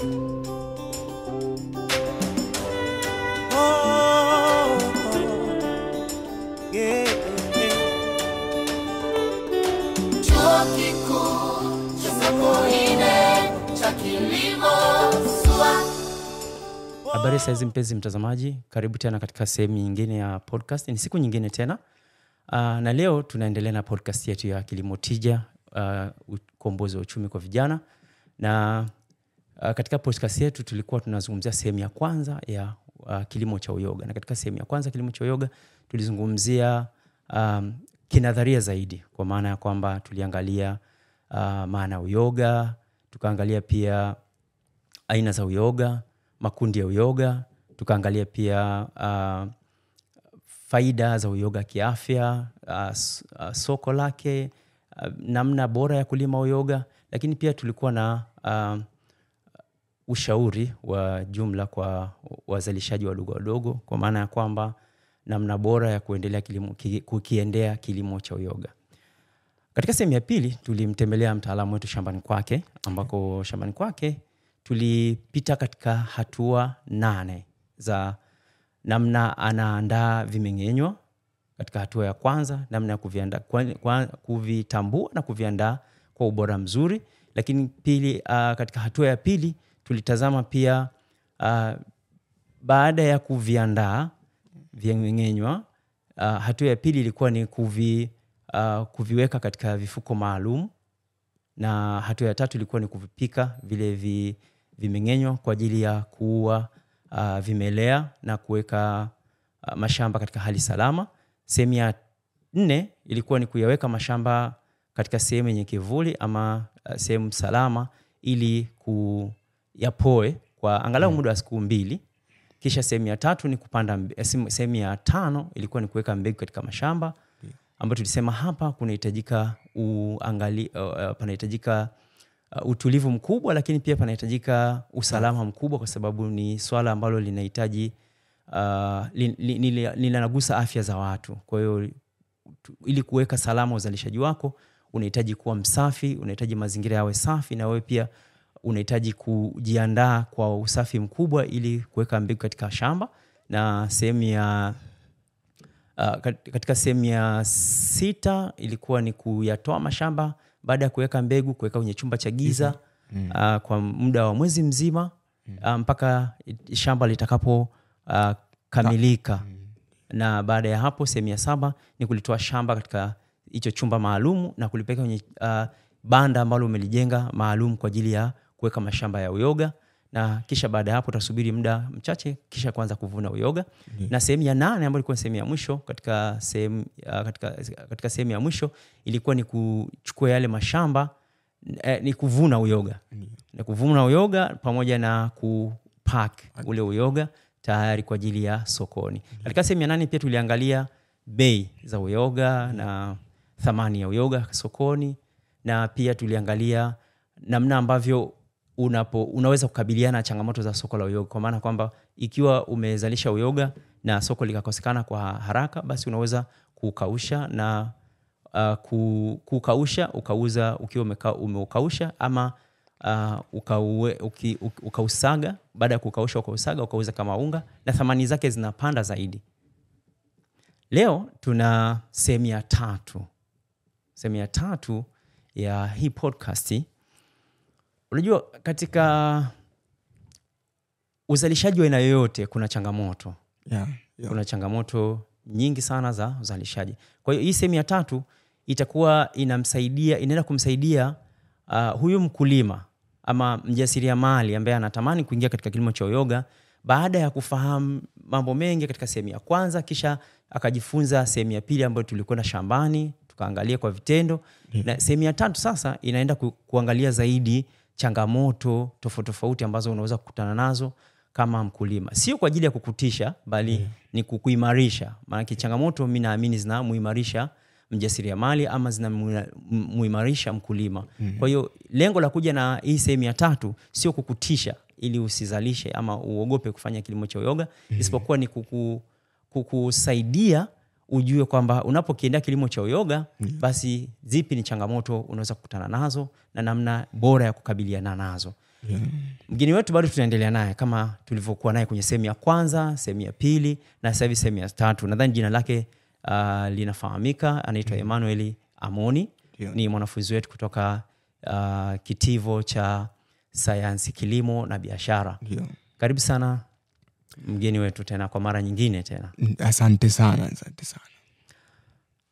Habari saizi mpenzi mtazamaji, karibu tena katika sehemu nyingine ya podcast. Ni siku nyingine tena. Na leo tunaendelea na podcast yetu ya Kilimo Tija, ukombozi wa uchumi kwa vijana. Na katika podcast yetu tulikuwa tunazungumzia sehemu ya kwanza ya kilimo cha uyoga. Na katika sehemu ya kwanza kilimo cha uyoga tulizungumzia kinadharia zaidi, kwa maana ya kwamba tuliangalia maana ya uyoga, tukaangalia pia aina za uyoga, makundi ya uyoga, tukaangalia pia faida za uyoga kiafya, soko lake, namna bora ya kulima uyoga, lakini pia tulikuwa na ushauri wa jumla kwa wazalishaji wadogo, kwa maana ya kwamba namna bora ya kuendelea kukiendea kilimo cha uyoga. Katika sehemu ya pili tulimtembelea mtaalamu wetu shambani kwake, ambako shambani kwake tulipita katika hatua 8 za namna anaandaa vimeng'enywa. Katika hatua ya kwanza, namna ya kuvitambua na kuviandaa kwa ubora mzuri. Lakini pili, katika hatua ya pili tulitazama pia baada ya kuviandaa vimeng'enywa, hatua ya pili ilikuwa ni kuviweka katika vifuko maalum, na hatua ya tatu ilikuwa ni kuvipika vile vimeng'enywa kwa ajili ya kuua vimelea na kuweka mashamba katika hali salama. Sehemu ya 4 ilikuwa ni kuyaweka mashamba katika sehemu yenye kivuli ama sehemu salama ili kuyapoe kwa angalau muda wa siku 2. Kisha sehemu ya 3 ni kupanda sehemu ya 5 ilikuwa ni kuweka mbegu katika mashamba, ambapo tulisema hapa kunahitajika panahitajika utulivu mkubwa, lakini pia panahitajika usalama mkubwa, kwa sababu ni swala ambalo linahitaji linagusa afya za watu. Kwa hiyo ili kuweka salama uzalishaji wako, unahitaji kuwa msafi, unahitaji mazingira yawe safi, na wewe pia unahitaji kujiandaa kwa usafi mkubwa ili kuweka mbegu katika shamba. Na sehemu ya katika sehemu ya 6 ilikuwa ni kuyatoa mashamba baada ya kuweka mbegu, kuweka kwenye chumba cha giza kwa muda wa mwezi mzima mpaka shamba litakapo kamilika. Na baada ya hapo sehemu ya 7 ni kulitoa shamba katika hicho chumba maalum na kulipeka kwenye banda ambalo umelijenga maalum kwa ajili ya kuweka mashamba ya uyoga. Na kisha baada ya hapo utasubiri muda mchache kisha kuanza kuvuna uyoga. Na sehemu ya 8 ambayo ilikuwa sehemu ya mwisho, katika sehemu ya mwisho ilikuwa ni kuchukua yale mashamba, ni kuvuna uyoga. Na kuvuna uyoga pamoja na kupack ule uyoga tayari kwa ajili ya sokoni. Katika sehemu ya 8 pia tuliangalia bei za uyoga na thamani ya uyoga sokoni, na pia tuliangalia namna ambavyo unaweza kukabiliana na changamoto za soko la uyoga, kwa maana kwamba ikiwa umezalisha uyoga na soko likakosekana kwa haraka, basi unaweza kukausha na ukauza ukiwa umeukausha, ama ukausaga. Baada ya kukausha ukauza kama unga, na thamani zake zinapanda zaidi. Leo tuna sehemu ya 3. Sehemu ya 3 ya hii podcast. Unajua, katika uzalishaji wa aina yoyote kuna changamoto. Kuna changamoto nyingi sana za uzalishaji. Kwa hiyo hii sehemu ya 3 itakuwa inaenda kumsaidia huyu mkulima ama mjasiriamali ambaye anatamani kuingia katika kilimo cha uyoga, baada ya kufahamu mambo mengi katika sehemu ya kwanza, kisha akajifunza sehemu ya pili ambayo tulikwenda shambani tukaangalia kwa vitendo. Na sehemu ya 3 sasa inaenda kuangalia zaidi changamoto tofauti ambazo unaweza kukutana nazo kama mkulima. Sio kwa ajili ya kukutisha, bali ni kukuimarisha. Maana changamoto mimi naamini zinamuimarisha mjasiriamali ama zinamuimarisha mkulima. Kwa hiyo lengo la kuja na hii sehemu ya 3 sio kukutisha ili usizalishe ama uogope kufanya kilimo cha uyoga, isipokuwa ni kukusaidia ujue kwamba unapokiendea kilimo cha uyoga, basi zipi ni changamoto unaweza kukutana nazo na namna bora ya kukabiliana nazo. Mgeni wetu bado tunaendelea naye kama tulivyokuwa naye kwenye sehemu ya kwanza, sehemu ya pili na sasa hivi sehemu ya 3. Nadhani jina lake linafahamika, anaitwa Emmanuel Amoni. Ni mwanafunzi wetu kutoka kitivo cha sayansi kilimo na biashara. Karibu sana mgeni wetu tena kwa mara nyingine tena. Asante sana, asante sana.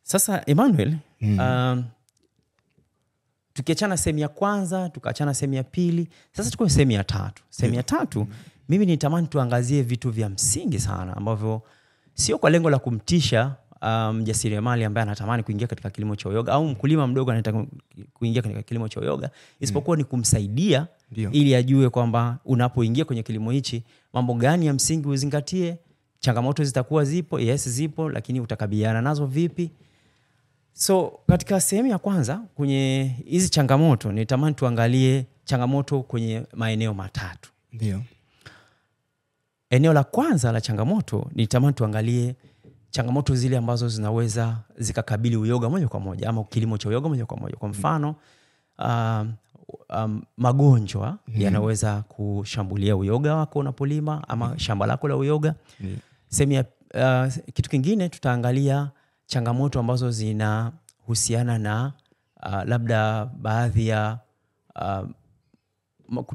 Sasa Emmanuel, tukiachana sehemu ya kwanza, tukaachana sehemu ya pili, sasa tuko sehemu ya 3. Sehemu ya 3 mimi nitamani tuangazie vitu vya msingi sana ambavyo sio kwa lengo la kumtisha mjasiriamali ambaye anatamani kuingia katika kilimo cha uyoga au mkulima mdogo anataka kuingia katika kilimo cha uyoga, isipokuwa ni kumsaidia ili ajue kwamba unapoingia kwenye kilimo hichi mambo gani ya msingi uzingatie. Changamoto zitakuwa zipo, yes zipo, lakini utakabiliana nazo vipi? So katika sehemu ya kwanza kwenye hizi changamoto nitamani tuangalie changamoto kwenye maeneo 3. Ndio. Eneo la kwanza la changamoto nitamani tuangalie changamoto zile ambazo zinaweza zikakabili uyoga moja kwa moja ama kilimo cha uyoga moja kwa moja. Kwa mfano magonjwa yanaweza kushambulia uyoga wako unapolima ama shamba lako la uyoga. Sehemu ya kitu kingine tutaangalia changamoto ambazo zinahusiana na labda baadhi ya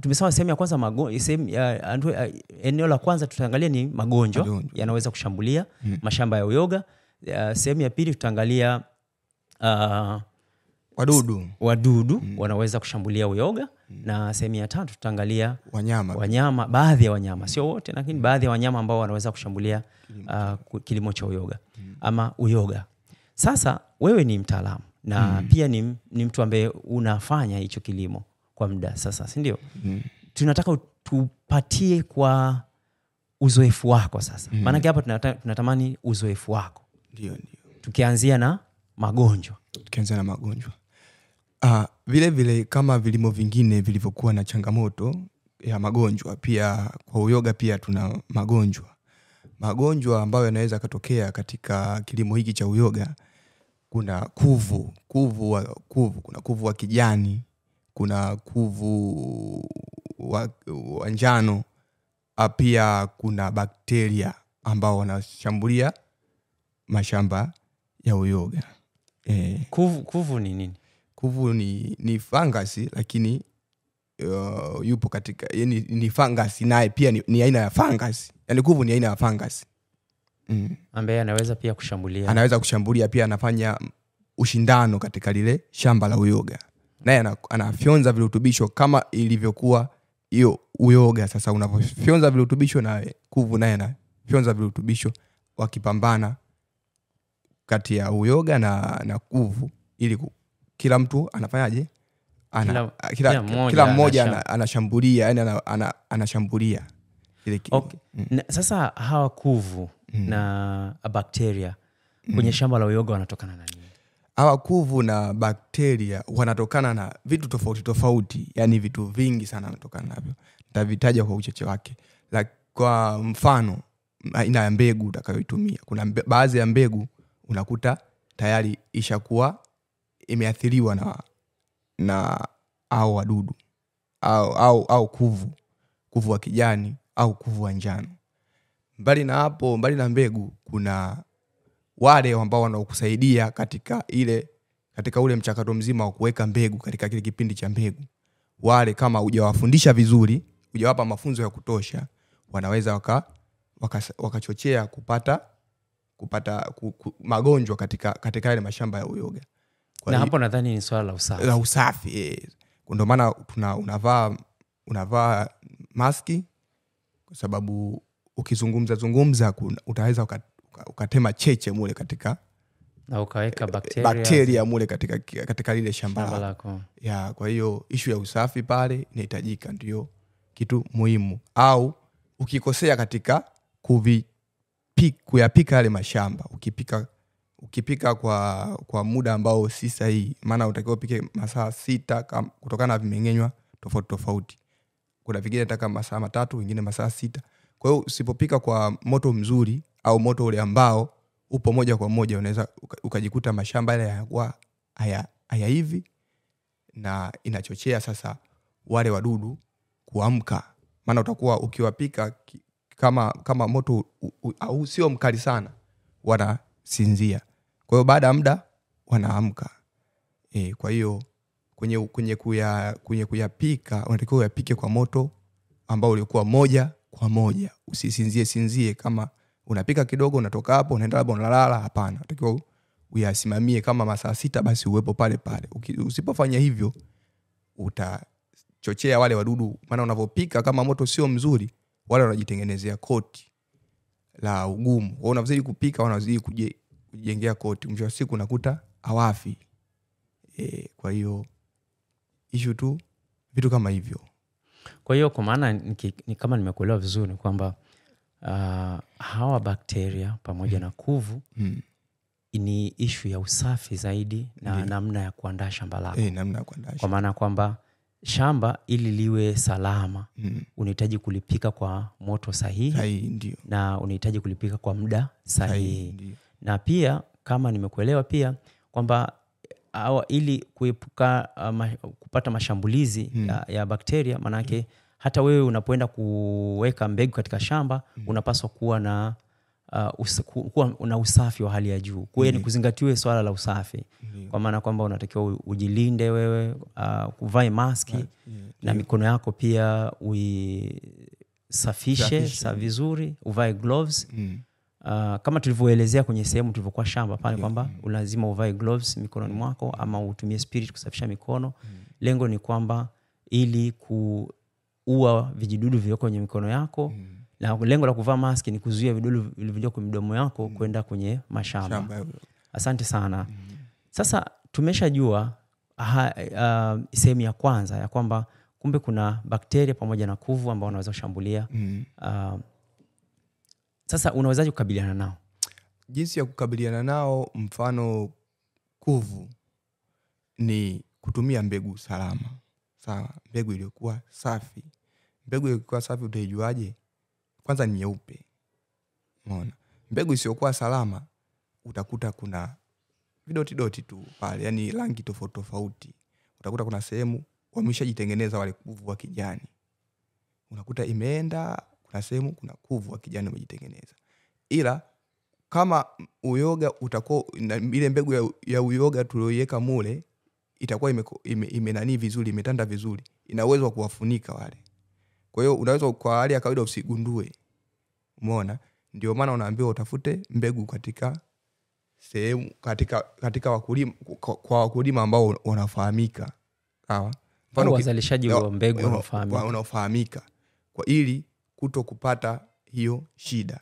tumesema sehemu ya kwanza eneo la kwanza tutaangalia ni magonjwa yanaweza kushambulia mashamba ya uyoga. Sehemu ya pili tutaangalia wadudu wanaweza kushambulia uyoga, na sehemu ya 3 tutaangalia wanyama, baadhi ya wanyama, sio wote lakini baadhi ya wanyama ambao wanaweza kushambulia kilimo cha uyoga ama uyoga. Sasa wewe ni mtaalamu na pia ni mtu ambaye unafanya hicho kilimo kwa muda sasa, si ndio? Tunataka tupatie kwa uzoefu wako sasa. Maana hapa tunatamani uzoefu wako. Ndio. Tukianzia na magonjwa. Vile kama vilimo vingine vilivyokuwa na changamoto ya magonjwa, pia kwa uyoga pia tuna magonjwa ambayo yanaweza kutokea katika kilimo hiki cha uyoga. Kuna kuvu kuna kuvu wa kijani, kuna kuvu wa njano, pia kuna bakteria ambao wanashambulia mashamba ya uyoga. Kuvu ni nini? Kuvu ni fangasi, lakini yupo katika, yani ni fangasi naye pia ni aina ya fangasi. Yani kuvu ni aina ya fangasi ambaye anaweza kushambulia, pia anafanya ushindano katika lile shamba la uyoga. Naye anafyonza virutubisho kama ilivyokuwa hiyo uyoga. Sasa unapofyonza virutubisho, na kuvu naye anafyonza virutubisho, wakipambana kati ya uyoga na kuvu, ili kila mtu anafanyaje? Kila mmoja anashambulia, yani anashambulia ile kitu. Okay. Sasa hawa kuvu na bakteria kwenye shamba la uyoga wanatokana na nini? Hawa kuvu na bakteria wanatokana na vitu tofauti, yani vitu vingi sana wanatokana navyo. Nitavitaja kwa uchache wake. Kwa mfano, aina ya mbegu utakayoitumia. Kuna baadhi ya mbegu unakuta tayari ishakuwa imeathiriwa na au wadudu au kuvu wa kijani au kuvu wa njano. Mbali na mbegu, kuna wale ambao wanaokusaidia katika ule mchakato mzima wa kuweka mbegu katika kile kipindi cha mbegu. Wale kama hujawafundisha vizuri, hujawapa mafunzo ya kutosha, wanaweza wakachochea kupata magonjwa katika ile mashamba ya uyoga. Na hapo nadhani ni swala la usafi. Ndio maana unavaa maski, kwa sababu ukizungumza utaweza ukatema cheche mule katika, na ukaweka bakteria mule katika lile shamba lako. Kwa hiyo issue ya usafi pale inahitajika, ndio kitu muhimu. Au ukikosea katika kuyapika yale mashamba, ukipika kwa muda ambao si sahihi, maana utakiwa upike masaa 6 kutokana na vimeng'enywa tofauti. Kuna vingine nataka masaa 3, vingine masaa 6. Kwa hiyo usipopika kwa moto mzuri au moto ule ambao upo moja kwa moja, unaweza ukajikuta mashamba yale yanakuwa haya hivi, na inachochea sasa wale wadudu kuamka, maana utakuwa ukiwapika kama moto au sio mkali sana, wanasinzia. Kwa hiyo baada ya muda wanaamka. Kwa hiyo kwenye kuyapika unatakiwa uyapike kwa moto ambao ulikuwa moja kwa moja. Usisinzie kama unapika kidogo unatoka hapo unaenda labda unalala, hapana. Unatakiwa uyasimamie kama masaa 6 basi uwepo pale pale. Usipofanya hivyo utachochea wale wadudu, maana unavopika kama moto sio mzuri, wale wanajitengenezea koti la ugumu. Kwa hiyo unazidi kupika wanazidi kujengea koti, mwisho wa siku unakuta hawafi. Kwa hiyo issue tu vitu kama hivyo. Kwa hiyo kwa maana ni kama nimekuelewa vizuri ni kwamba hawa bakteria pamoja na kuvu ni issue ya usafi zaidi na namna ya kuandaa shamba lako. Namna ya kuandaa. Kwa maana kwamba shamba ili liwe salama unahitaji kulipika kwa moto sahihi, ndio. Na unahitaji kulipika kwa muda sahihi. Na pia kama nimekuelewa pia kwamba ili kuepuka kupata mashambulizi ya bakteria, manake hata wewe unapoenda kuweka mbegu katika shamba unapaswa kuwa na usafi wa hali ya juu. Kwa hiyo ni kuzingatiwe swala la usafi. Kwa maana kwamba unatakiwa ujilinde wewe, kuvae maski na mikono yako pia uisafishe vizuri, uvae gloves. Kama tulivyoelezea kwenye sehemu tulivyokuwa shamba pale kwamba lazima uvae gloves mikononi mwako ama utumie spirit kusafisha mikono. Lengo ni kwamba ili kuua vijidudu vilivyoko kwenye mikono yako. Na lengo la kuvaa maski ni kuzuia vidudu vilivyoko kwenye mdomo yako kwenda kwenye mashamba. Asante sana. Sasa tumeshajua sehemu ya kwanza ya kwamba kumbe kuna bakteria pamoja na kuvu ambao wanaweza kushambulia. Sasa unawezaje kukabiliana nao? Jinsi ya kukabiliana nao, mfano kuvu, ni kutumia mbegu salama. Sawa, mbegu iliyokuwa safi. Mbegu iliyokuwa safi utaijuaje? Kwanza ni nyeupe. Umeona? Mbegu isiyokuwa salama utakuta kuna vidoti tu pale, yani rangi tofauti tofauti. Utakuta kuna sehemu wameshajitengeneza wale kuvu wa kijani. Unakuta imeenda kuna sehemu kuna kuvu wa kijani umejitengeneza. Ila kama uyoga utakuwa ile mbegu ya uyoga tulioiweka mule itakuwa imenani vizuri, imetanda vizuri, ina uwezo wa kuwafunika wale. Kwa hiyo unaweza kwa hali ya kawaida usigundue. Umeona? Ndio maana unaambiwa utafute mbegu katika sehemu katika wakulima, kwa wakulima ambao wanafahamika. Sawa? Mfano wazalishaji wa mbegu wanafahamika, kwa ili kuto kupata hiyo shida.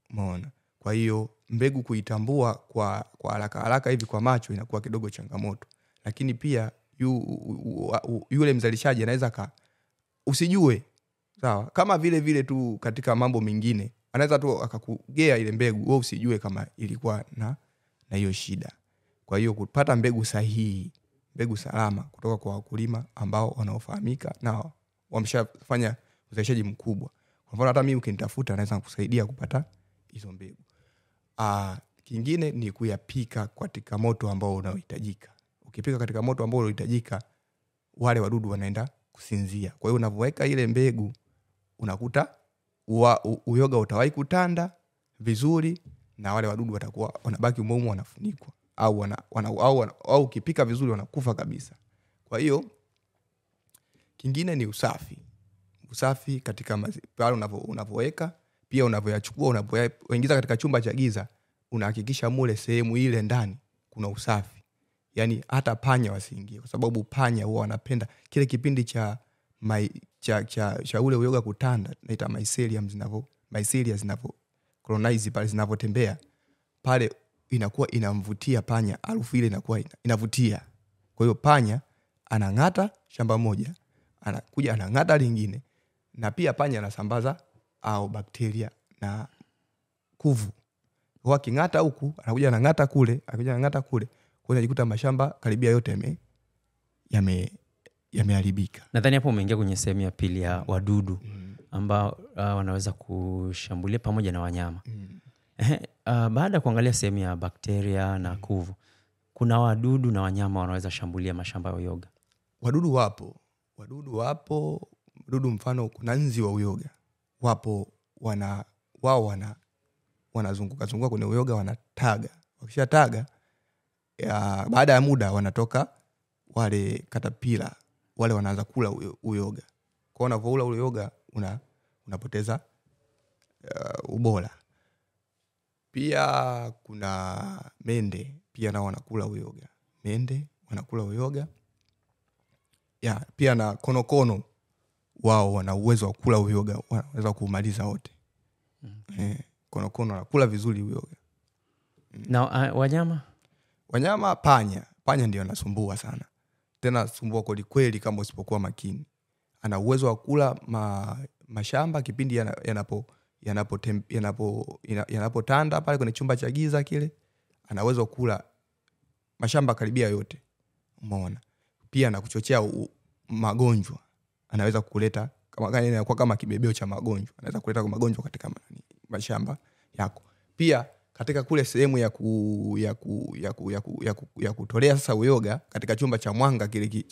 Umeona? Kwa hiyo mbegu kuitambua kwa haraka hivi kwa macho inakuwa kidogo changamoto. Lakini pia yule mzalishaji anaweza usijue. Sawa? Kama vile tu katika mambo mengine anaweza tu akakugea ile mbegu wewe usijue kama ilikuwa na hiyo shida. Kwa hiyo kupata mbegu sahihi, mbegu salama kutoka kwa wakulima ambao wanaofahamika na wameshafanya uzalishaji mkubwa. Kwa mfano hata mimi ukinitafuta naweza kukusaidia kupata hizo mbegu. Kingine ni kuyapika katika moto ambao unaohitajika. Ukipika katika moto ambao unaohitajika, wale wadudu wanaenda kusinzia. Kwa hiyo unavoweka ile mbegu unakuta uyoga utawahi kutanda vizuri na wale wadudu watakuwa wanabaki umo wanafunikwa au ukipika vizuri wanakufa kabisa. Kwa hiyo kingine ni usafi katika pale unavoweka, pia unavoyachukua unapoingiza katika chumba cha giza unahakikisha mule sehemu ile ndani kuna usafi. Yani hata panya wasiingie, kwa sababu panya huwa wanapenda kile kipindi cha ule uyoga kutanda, naita mycelia zinavyo colonize pale, zinavyotembea pale, inakuwa inamvutia panya, harufu ile inakuwa inavutia. Kwa hiyo panya anang'ata shamba moja, anakuja anang'ata lingine, na pia panya anasambaza au bakteria na kuvu. Kwa king'ata huku anakuja anang'ata kule, anakuja anang'ata kule. Kwa hiyo unajikuta mashamba karibia yote yameharibika. Nadhani hapo umeingia kwenye sehemu ya pili ya wadudu ambao wanaweza kushambulia pamoja na wanyama. Baada ya kuangalia sehemu ya bakteria na kuvu, kuna wadudu na wanyama wanaweza shambulia mashamba ya uyoga. Wadudu wapo wadudu mfano kuna nzi wa uyoga. Wapo wanazunguka kwenye uyoga, wanataga. Wakisha taga, baada ya muda wanatoka wale katapila, wale wanaanza kula uyoga. Kwa unavyoula uyoga unapoteza ubora. Pia kuna mende, pia nao wanakula uyoga. Mende wanakula uyoga. Pia na konokono, wao wana uwezo wa kula uyoga, wanaweza kumaliza wote. Konokono wanakula vizuri uyoga. Na wanyama panya ndio anasumbua sana. Tena sumbua kweli kweli kama usipokuwa makini. Ana uwezo wa kula mashamba kipindi yanapotanda pale kwenye chumba cha giza kile. Ana uwezo wa kula mashamba karibia yote. Umeona? Pia na kuchochea magonjwa. Anaweza kuleta kama kibebeo cha magonjwa. Anaweza kuleta magonjwa katika mashamba yako. Pia katika kule sehemu ya kutolea sasa uyoga katika chumba cha mwanga kile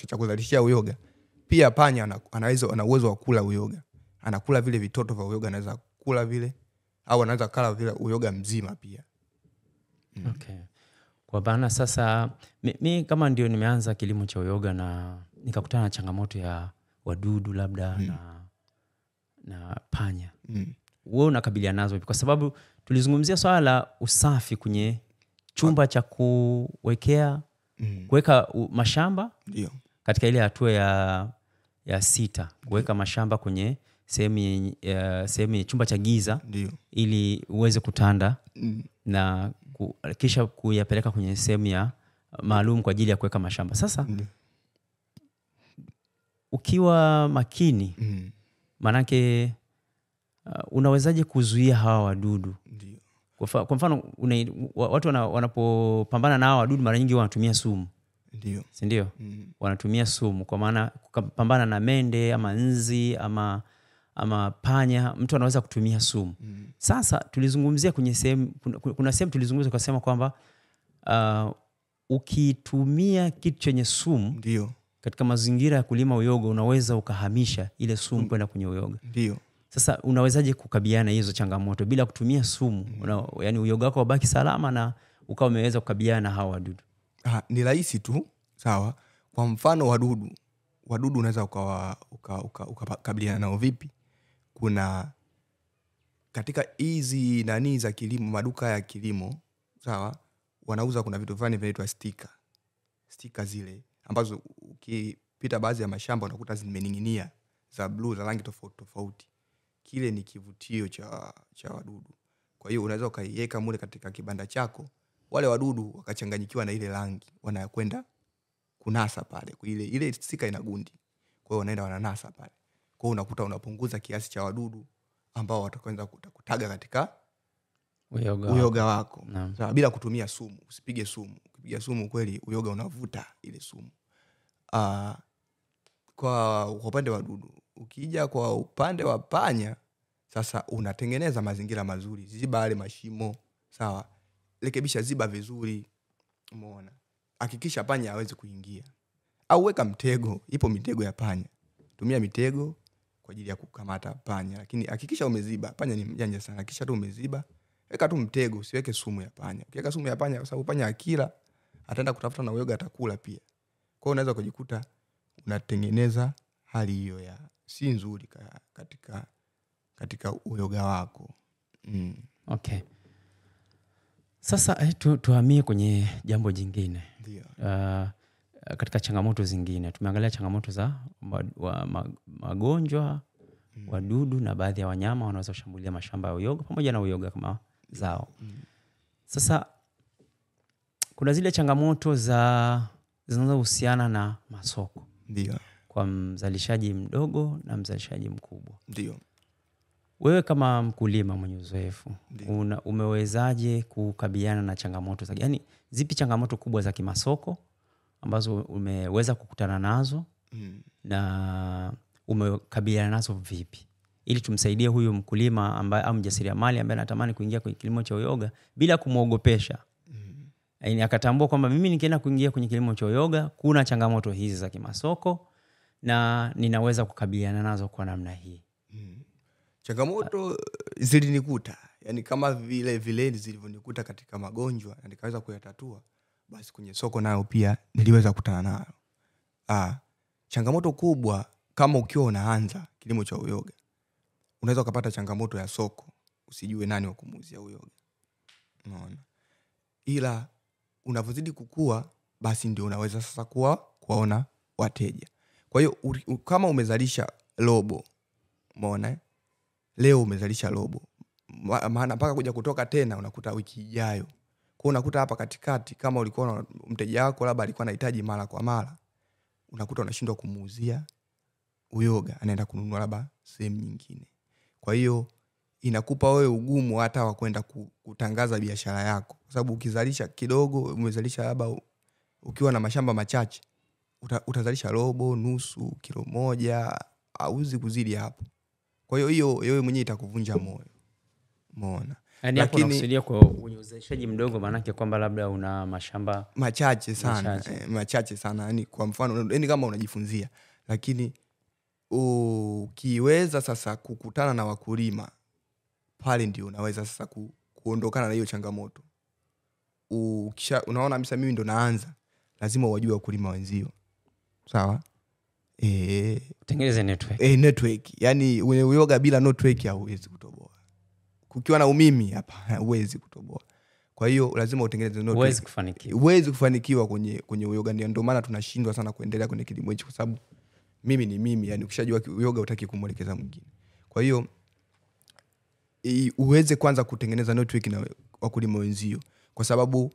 cha kuzalishia uyoga, pia panya ana uwezo wa kula uyoga. Anakula vile vitoto vya uyoga, anaweza kula vile, au anaweza kula vile uyoga mzima pia. Okay. Kwa bana sasa mimi kama ndio nimeanza kilimo cha uyoga na nikakutana na changamoto ya wadudu labda na panya. Wewe unakabiliana nazo kwa sababu tulizungumzia swala la usafi kwenye chumba cha kuweka mashamba. Ndio. Katika ile hatua ya 6 kuweka mashamba kwenye sehemu chumba cha giza. Ndio. Ili uweze kutanda na kisha kuyapeleka kwenye sehemu ya maalum kwa ajili ya kuweka mashamba. Sasa ukiwa makini manake unawezaje kuzuia hawa wadudu? Ndio. Kwa mfano watu wanapopambana na hawa wadudu mara nyingi wanatumia sumu. Ndio. Si ndio? Wanatumia sumu kwa maana kupambana na mende ama nzi ama panya, mtu anaweza kutumia sumu. Sasa tulizungumzia kwenye kuna sehemu tulizungumza kusema kwamba ukitumia kitu chenye sumu, ndio, katika mazingira ya kulima uyoga unaweza ukahamisha ile sumu kwenda kwenye uyoga. Ndio. Sasa unawezaje kukabiliana hizo changamoto bila kutumia sumu? Yaani uyoga wako ubaki salama na ukawa umeweza kukabiliana na hawa wadudu. Ni rahisi tu, sawa. Kwa mfano wadudu unaweza ukakabiliana nao vipi? Kuna katika hizi nani za kilimo, maduka ya kilimo, sawa, wanauza kuna vitu fulani vinaitwa sticker zile ambazo ukipita baadhi ya mashamba unakuta zimening'inia za blue za rangi tofauti tofauti. Kile ni kivutio cha wadudu. Kwa hiyo unaweza ukaiweka mule katika kibanda chako, wale wadudu wakachanganyikiwa na ile rangi, wanakwenda kunasa pale. Ile sticker ina gundi. Kwa hiyo wanaenda wananasa pale. Kwa hiyo unakuta unapunguza kiasi cha wadudu ambao watakwenda kutaga katika uyoga wako. Sawa, bila kutumia sumu. Usipige sumu. Ukipiga sumu kweli uyoga unavuta ile sumu. Kwa upande wa wadudu. Ukija kwa upande wa panya, sasa unatengeneza mazingira mazuri. Ziba yale mashimo, sawa. Rekebisha, ziba vizuri. Umeona? Hakikisha panya hawezi kuingia. Au weka mtego, ipo mitego ya panya. Tumia mitego kwa ajili ya kukamata panya, lakini hakikisha umeziba. Panya ni mjanja sana. Hakikisha tu umeziba. Weka tu mtego, usiweke sumu ya panya. Ukiweka sumu ya panya, kwa sababu panya akila ataenda kutafuta na uyoga atakula pia. Kwa hiyo unaweza kujikuta unatengeneza hali hiyo ya si nzuri katika uyoga wako. Okay. Sasa tuhamie kwenye jambo jingine. Ndio. Katika changamoto zingine tumeangalia changamoto za magonjwa, wadudu na baadhi ya wanyama wanaweza kushambulia mashamba ya uyoga pamoja na uyoga kama zao. Sasa kuna zile changamoto zinazohusiana na masoko. Ndio. Kwa mzalishaji mdogo na mzalishaji mkubwa. Ndio. Wewe kama mkulima mwenye uzoefu, umewezaje kukabiliana na changamoto za, yani zipi changamoto kubwa za kimasoko ambazo umeweza kukutana nazo na umekabiliana nazo vipi? Ili tumsaidie huyu mkulima ambaye au mjasiriamali ambaye anatamani kuingia kwenye kilimo cha uyoga bila kumuogopesha. Yaani akatambua kwamba mimi nikienda kuingia kwenye kilimo cha uyoga kuna changamoto hizi za kimasoko na ninaweza kukabiliana nazo kwa namna hii. Changamoto zilinikuta, yani kama vile zilivyonikuta katika magonjwa na nikaweza kuyatatua, basi kwenye soko nayo pia niliweza kukutana nayo. Changamoto kubwa kama ukiwa unaanza kilimo cha uyoga, unaweza kupata changamoto ya soko, usijue nani wa kumuuzia uyoga. Unaona? Ila unavyozidi kukua, basi ndio unaweza sasa kuwaona wateja. Kwa hiyo kama umezalisha robo, umeona? Leo umezalisha robo, maana mpaka kuja kutoka tena unakuta wiki ijayo. Kwa unakuta hapa katikati kama ulikuwa mteja wako labda alikuwa anahitaji mara kwa mara, unakuta unashindwa kumuuzia uyoga, anaenda kununua labda sehemu nyingine. Kwa hiyo inakupa wewe ugumu hata wa kwenda kutangaza biashara yako, kwa sababu ukizalisha kidogo, umezalisha labda ukiwa na mashamba machache, utazalisha robo, nusu, kilo moja, auzi kuzidi hapo. Kwa hiyo wewe mwenyewe itakuvunja moyo. Umeona? Yaani hapo nakusudia kwa uzalishaji mdogo, maana yake kwamba labda una mashamba machache sana. Machache sana. Yaani kwa mfano, yaani kama unajifunzia, lakini ukiweza sasa kukutana na wakulima, pale ndio unaweza sasa kuondokana na hiyo changamoto. Unaona misa mimi ndo naanza, lazima wajue wakulima wenzio. Sawa? Tengeneze network. Network. Yaani uyoga bila network hauwezi kutoboa. Kukiwa na umimi hapa huwezi kutoboa. Kwa hiyo lazima utengeneze network. Huwezi kufanikiwa kwenye uyoga. Ndio maana tunashindwa sana kuendelea kwenye kilimo hichi, kwa sababu mimi ni mimi, yani ukishajua uyoga utaki kumwelekeza mwingine. Kwa hiyo uweze kwanza kutengeneza network na wakulima wenzio, kwa sababu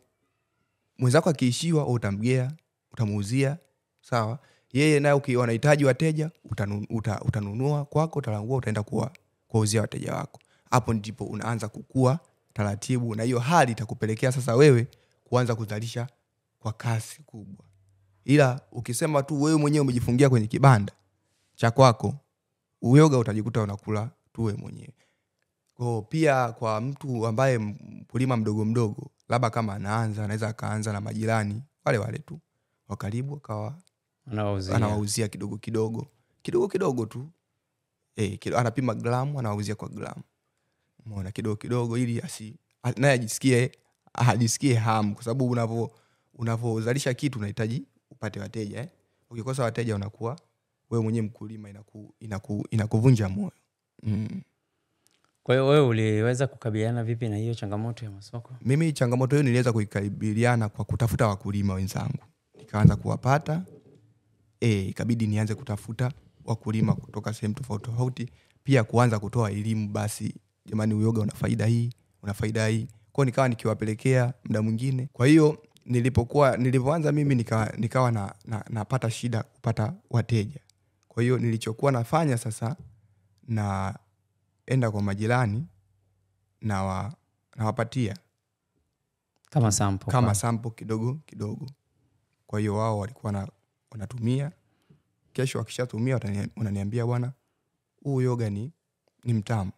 mwenzako akiishiwa utamgea, utamuuzia. Sawa? Yeye naye ukiwa unahitaji wateja, utanunua kwako, utalangua, utaenda kuwauzia wateja wako. Hapo ndipo unaanza kukua taratibu, na hiyo hali itakupelekea sasa wewe kuanza kuzalisha kwa kasi kubwa. Ila ukisema tu wewe mwenyewe umejifungia kwenye kibanda cha kwako, uyoga utajikuta unakula tu wewe mwenyewe. Kwa pia kwa mtu ambaye mkulima mdogo, labda kama anaweza akaanza na majirani wale tu wa karibu, akawa anawauzia kidogo tu. Anapima gramu, anawauzia kwa gramu. Umeona? Kidogo ili naye ajisikie hamu, kwa sababu unavozalisha kitu unahitaji upate wateja. Ukikosa wateja unakuwa wewe mwenyewe mkulima inakuvunja moyo. Kwa hiyo wewe uliweza kukabiliana vipi na hiyo changamoto ya masoko? Mimi changamoto hiyo niliweza kuikabiliana kwa kutafuta wakulima wenzangu. Nikaanza kuwapata. Ikabidi nianze kutafuta wakulima kutoka sehemu tofauti, pia kuanza kutoa elimu, basi jamani, uyoga una faida hii. Kwa hiyo nikawa nikiwapelekea muda mwingine. Kwa hiyo nilipoanza mimi nikawa napata shida kupata wateja. Kwa hiyo nilichokuwa nafanya sasa, naenda kwa majirani na nawapatia kama sample kidogo. Kwa hiyo wao walikuwa wanatumia. Kesho wakishatumia wananiambia, bwana, huu uyoga ni mtamu.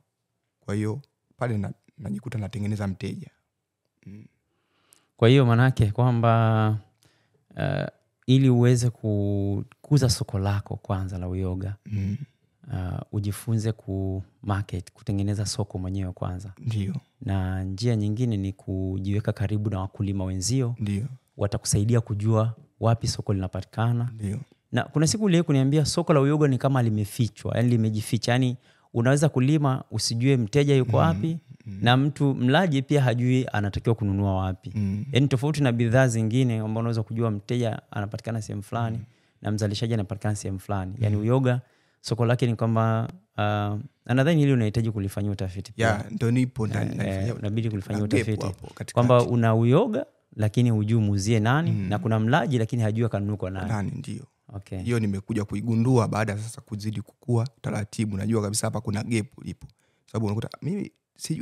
Kwa hiyo pale najikuta natengeneza mteja. Kwa hiyo manake kwamba ili uweze kukuza soko lako kwanza la uyoga, ujifunze market, kutengeneza soko mwenyewe kwanza. Ndio. Na njia nyingine ni kujiweka karibu na wakulima wenzio. Ndio. Watakusaidia kujua wapi soko linapatikana. Ndio. Na kuna siku ile kuniambia soko la uyoga ni kama limefichwa, yani limejificha. Yani unaweza kulima usijue mteja yuko wapi, na mtu mlaji pia hajui anatakiwa kununua wapi. Yani tofauti na bidhaa zingine ambao unaweza kujua mteja anapatikana sehemu fulani na mzalishaji anapatikana sehemu fulani. Yani uyoga soko lake ni kwamba nadhani hili unahitaji kulifanyia utafiti pia. Ndio nipo ndani inabidi kulifanyia utafiti kwamba una uyoga lakini hujui muuzie nani, na kuna mlaji lakini hajui kanunua kwa nani. Ndio. Okay. Hiyo nimekuja kuigundua baada sasa kuzidi kukua taratibu. Najua kabisa hapa kuna gap lipo. Sababu unakuta mimi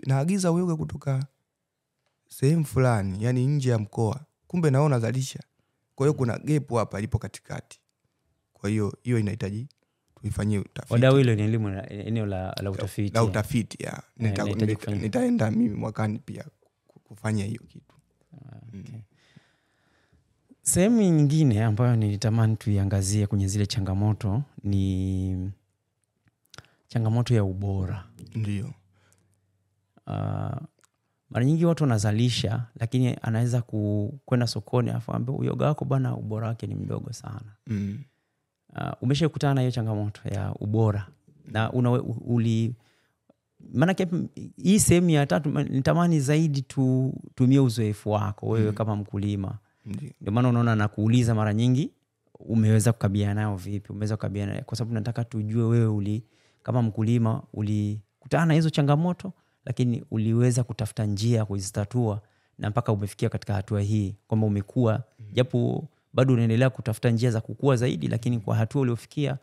naagiza uyoga kutoka sehemu fulani, yani nje ya mkoa, kumbe naona zalisha. Kwa hiyo kuna gap hapa lipo katikati. Kwa hiyo inahitaji tuifanyie utafiti. Wadau hilo ni elimu eneo la utafiti. La utafiti ya. Nitaenda mimi mwakani pia kufanya hiyo kitu. Okay. Sehemu nyingine ambayo nilitamani tuiangazie kwenye zile changamoto ni changamoto ya ubora. Ndio. Mara nyingi watu wanazalisha, lakini anaweza kwenda sokoni afaambia uyoga wako bwana ubora wake ni mdogo sana. Umeshakutana na hiyo changamoto ya ubora? Na maana hii sehemu ya tatu nitamani zaidi tutumie uzoefu wako wewe kama mkulima. Ndio maana unaona nakuuliza mara nyingi umeweza kukabiliana nayo vipi? Umeweza kukabiliana kwa sababu nataka tujue wewe kama mkulima ulikutana na hizo changamoto, lakini uliweza kutafuta njia ya kuzitatua na mpaka umefikia katika hatua hii kwamba umekuwa, japo bado unaendelea kutafuta njia za kukua zaidi, lakini kwa hatua uliofikia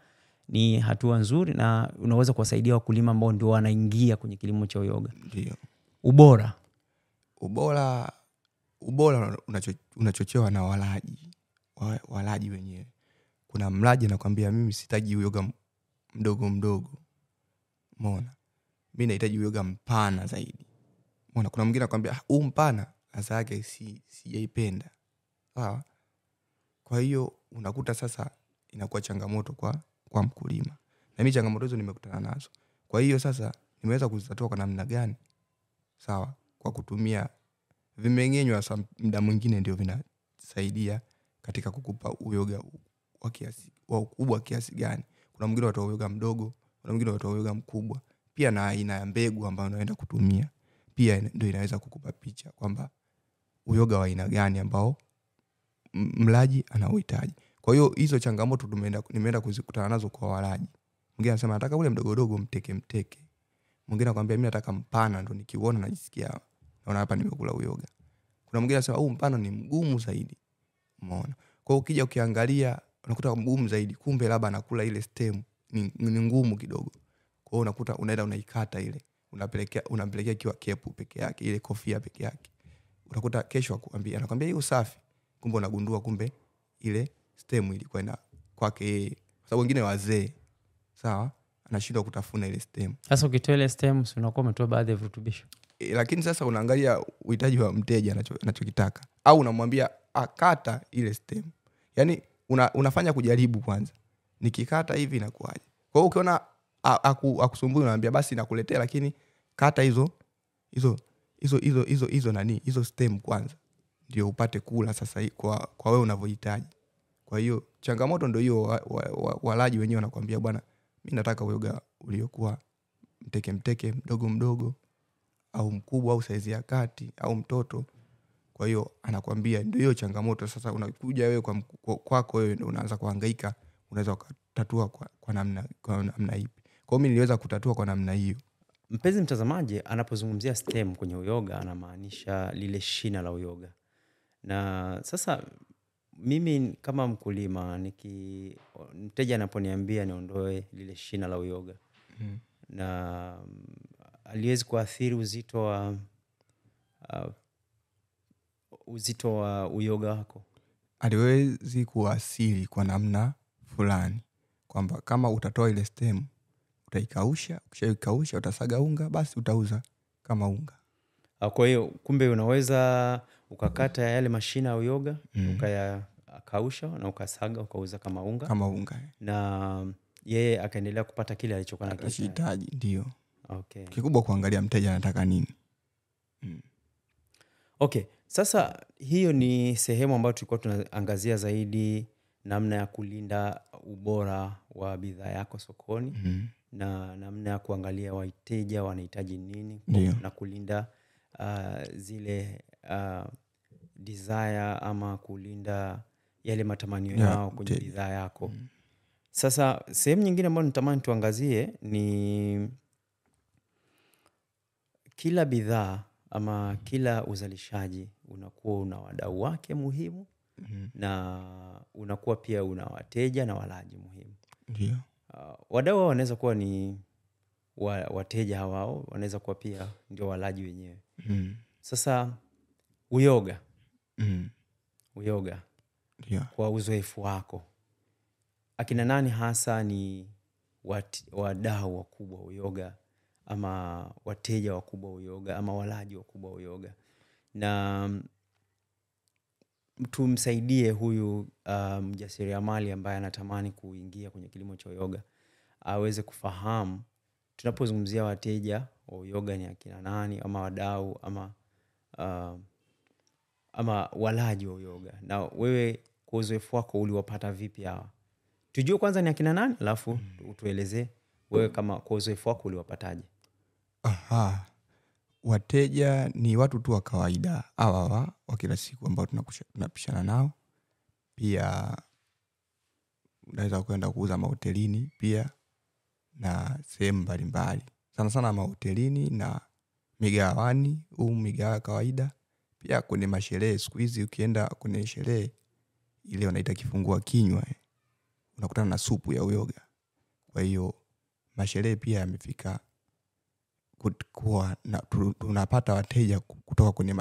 ni hatua nzuri na unaweza kuwasaidia wakulima ambao ndio wanaingia kwenye kilimo cha uyoga. Ndio. Ubora unachochewa na walaji wenyewe. Kuna mlaji anakuambia mimi sihitaji uyoga mdogo mdogo. Umeona? Mimi nahitaji uyoga mpana zaidi. Umeona? Kuna mwingine anakuambia huu mpana hasa yake sijaipenda. Sawa? Kwa hiyo unakuta sasa inakuwa changamoto kwa mkulima. Na mimi changamoto hizo nimekutana nazo. Kwa hiyo sasa nimeweza kuzitatua kwa namna gani? Sawa? Kwa kutumia vimeng'enywa muda mwingine ndio vinasaidia katika kukupa uyoga wa ukubwa kiasi gani. Kuna mwingine watoa uyoga mdogo, kuna mwingine watoa uyoga mkubwa. Pia na aina ya mbegu ambayo unaenda kutumia pia ndio inaweza kukupa picha kwamba uyoga wa aina gani ambao mlaji anaohitaji. Kwa hiyo hizo changamoto nimeenda kuzikutana nazo kwa walaji. Mwingine anasema nataka ule mdogo dogo mteke. Mwingine anakuambia mimi nataka mpana ndo nikiuona najisikia naona hapa nimekula uyoga. Kuna mwingine anasema mpana ni mgumu zaidi. Umeona? Kwa hiyo ukija ukiangalia unakuta mgumu zaidi, kumbe labda anakula ile stem ni ngumu kidogo. Kwa hiyo unakuta unaenda unaikata ile, unampelekea kiwa kepu peke yake, ile kofia peke yake. Unakuta kesho anakuambia hiyo safi. Kumbe unagundua kumbe ile stem ilikuwa ina kwake yeye. Kwa sababu wengine wazee, sawa, anashindwa kutafuna ile stem. Sasa ukitoa ile stem unakuwa umetoa baadhi ya virutubisho. Lakini sasa unaangalia uhitaji wa mteja anachokitaka, au unamwambia akata ile stem. Yaani unafanya kujaribu kwanza. Nikikata hivi inakuaje? Kwa hiyo ukiona akusumbui unamwambia basi nakuletea, lakini kata hizo hizo stem kwanza ndio upate kula sasa kwa wewe unavyohitaji. Kwa hiyo changamoto ndio hiyo, walaji wenyewe wanakuambia bwana mimi nataka uyoga uliokuwa mteke mdogo mdogo au mkubwa au saizi ya kati au mtoto. Kwa hiyo anakuambia ndio hiyo changamoto. Sasa unakuja wewe kwako wewe ndio unaanza kuhangaika, unaweza kutatua kwa namna ipi? Kwa hiyo mimi niliweza kutatua kwa namna hiyo. Mpenzi mtazamaji, anapozungumzia stem kwenye uyoga anamaanisha lile shina la uyoga. Na sasa mimi kama mkulima mteja anaponiambia niondoe lile shina la uyoga, na aliwezi kuathiri uzito wa uyoga wako. Aliwezi kuasili kwa namna fulani kwamba kama utatoa ile stem utaikausha, ukishaikausha utasaga unga, basi utauza kama unga. Kwa hiyo kumbe unaweza ukakata yale mashina ya uyoga, ukayakausha na ukasaga ukauza kama unga. Na yeye akaendelea kupata kile alichokuwa anakihitaji. Ndio. Okay. Kikubwa kuangalia mteja anataka nini. Okay. Sasa hiyo ni sehemu ambayo tulikuwa tunaangazia zaidi namna ya kulinda ubora wa bidhaa yako sokoni, na namna ya kuangalia wateja wanahitaji nini na kulinda zile desire ama kulinda yale matamanio yao kwenye bidhaa yako. Sasa sehemu nyingine ambayo natamani tuangazie ni kila bidhaa ama kila uzalishaji unakuwa una wadau wake muhimu, na unakuwa pia una wateja na walaji muhimu. Ndio. Wadau wanaweza kuwa ni wateja hao, wanaweza kuwa pia ndio walaji wenyewe. Sasa uyoga. Ndio. Kwa uzoefu wako, akina nani hasa ni wadau wakubwa uyoga ama wateja wakubwa uyoga ama walaji wakubwa uyoga? Na tumsaidie huyu mjasiriamali ambaye anatamani kuingia kwenye kilimo cha uyoga aweze kufahamu tunapozungumzia wateja wa uyoga ni akina nani, ama wadau, ama walaji wa uyoga. Na wewe kwa uzoefu wako uliwapata vipi hawa? Tujue kwanza ni akina nani, alafu utuelezee wewe kama kwa uzoefu wako uliwapataje. Wateja ni watu tu wa kawaida hawa wa kila siku ambao tunapishana nao. Pia unaweza kwenda kuuza mahotelini pia na sehemu mbalimbali. Sana sana mahotelini na migawani, migawa kawaida. Pia kwenye masherehe, siku hizi ukienda kwenye sherehe ile wanaita kifungua kinywa, unakutana na supu ya uyoga. Kwa hiyo masherehe pia yamefika kuwa tunapata wateja kutoka kwenye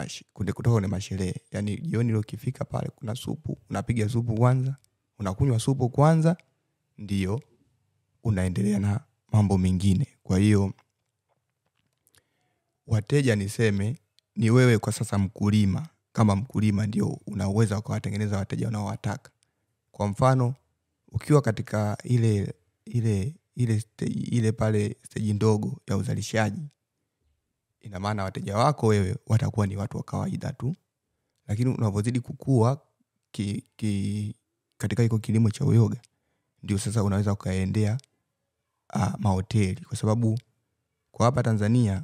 masherehe. Yaani jioni leo ukifika pale kuna supu, unapiga supu kwanza, unakunywa supu kwanza, ndio unaendelea na mambo mengine. Kwa hiyo wateja niseme ni wewe kwa sasa mkulima. Kama mkulima ndio unaweza kuwatengeneza wateja unaowataka. Kwa mfano ukiwa katika ile pale stage ndogo ya uzalishaji, ina maana wateja wako wewe watakuwa ni watu wa kawaida tu. Lakini unapozidi kukua katika iko kilimo cha uyoga, ndio sasa unaweza ukaendea mahoteli. Kwa sababu kwa hapa Tanzania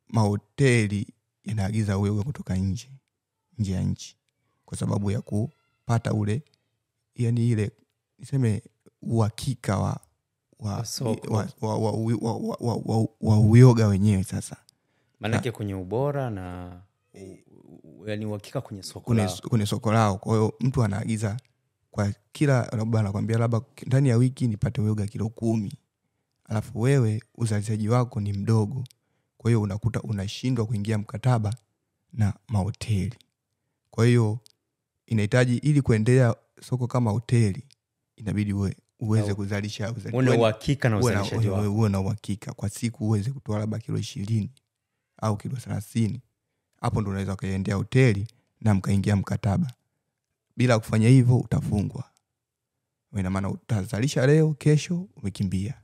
mahoteli yanaagiza uyoga kutoka nje ya nchi, kwa sababu ya kupata ule, yani ile niseme uhakika wa uyoga wenyewe. Sasa manake kwenye ubora na yani uhakika kwenye soko lao. Kwa hiyo mtu anaagiza kwa kila, labda anakuambia labda ndani ya wiki nipate uyoga kilo 10. Alafu wewe uzalishaji wako ni mdogo. Kwa hiyo unakuta unashindwa kuingia mkataba na mahoteli. Kwa hiyo inahitaji, ili kuendelea soko kama hoteli, inabidi uweze kuzalisha, una uhakika na uzalishaji wako. Uwe na uhakika kwa siku uweze kutoa labda kilo 20 au kilo 30. Hapo ndio unaweza kaendea hoteli na mkaingia mkataba. Bila kufanya hivyo utafungwa. Ina maana utazalisha leo, kesho umekimbia.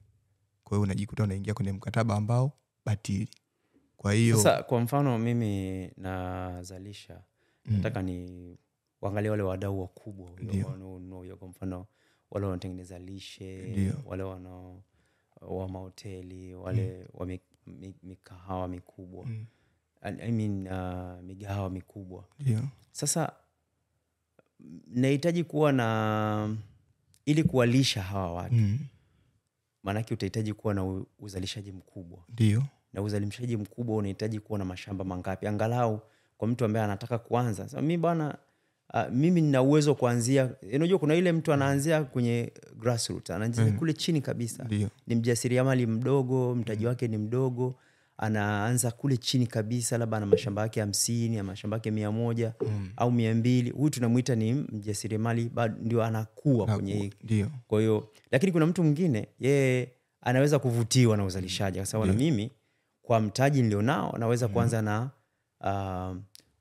Kwa hiyo unajikuta unaingia kwenye mkataba ambao batili. Kwa hiyo sasa kwa mfano mimi nazalisha, nataka ni waangalie wale wadau wakubwa wale kwa mfano wale wanatengeneza lishe, wale wa mahoteli, wale wa mikahawa mikubwa. Migahawa mikubwa. Sasa nahitaji kuwa na, ili kuwalisha hawa watu. Maanake utahitaji kuwa na uzalishaji mkubwa. Ndio. Na uzalishaji mkubwa unahitaji kuwa na mashamba mangapi? Angalau kwa mtu ambaye anataka kuanza. Sasa mimi bwana, mimi nina uwezo kuanzia, unajua kuna ile mtu anaanzia kwenye grassroots, anaanzia kule chini kabisa. Ndio. Ni mjasiriamali mdogo, mtaji wake ni mdogo, anaanza kule chini kabisa, labda ana mashamba yake 50, ama mashamba yake 100 au 200. Huyu tunamuita ni mjasiriamali, bado ndio anakuwa kwenye. Ndio. Kwa hiyo lakini kuna mtu mwingine yeye anaweza kuvutiwa na uzalishaji, kwa sababu na mimi kwa mtaji nilionao naweza kuanza na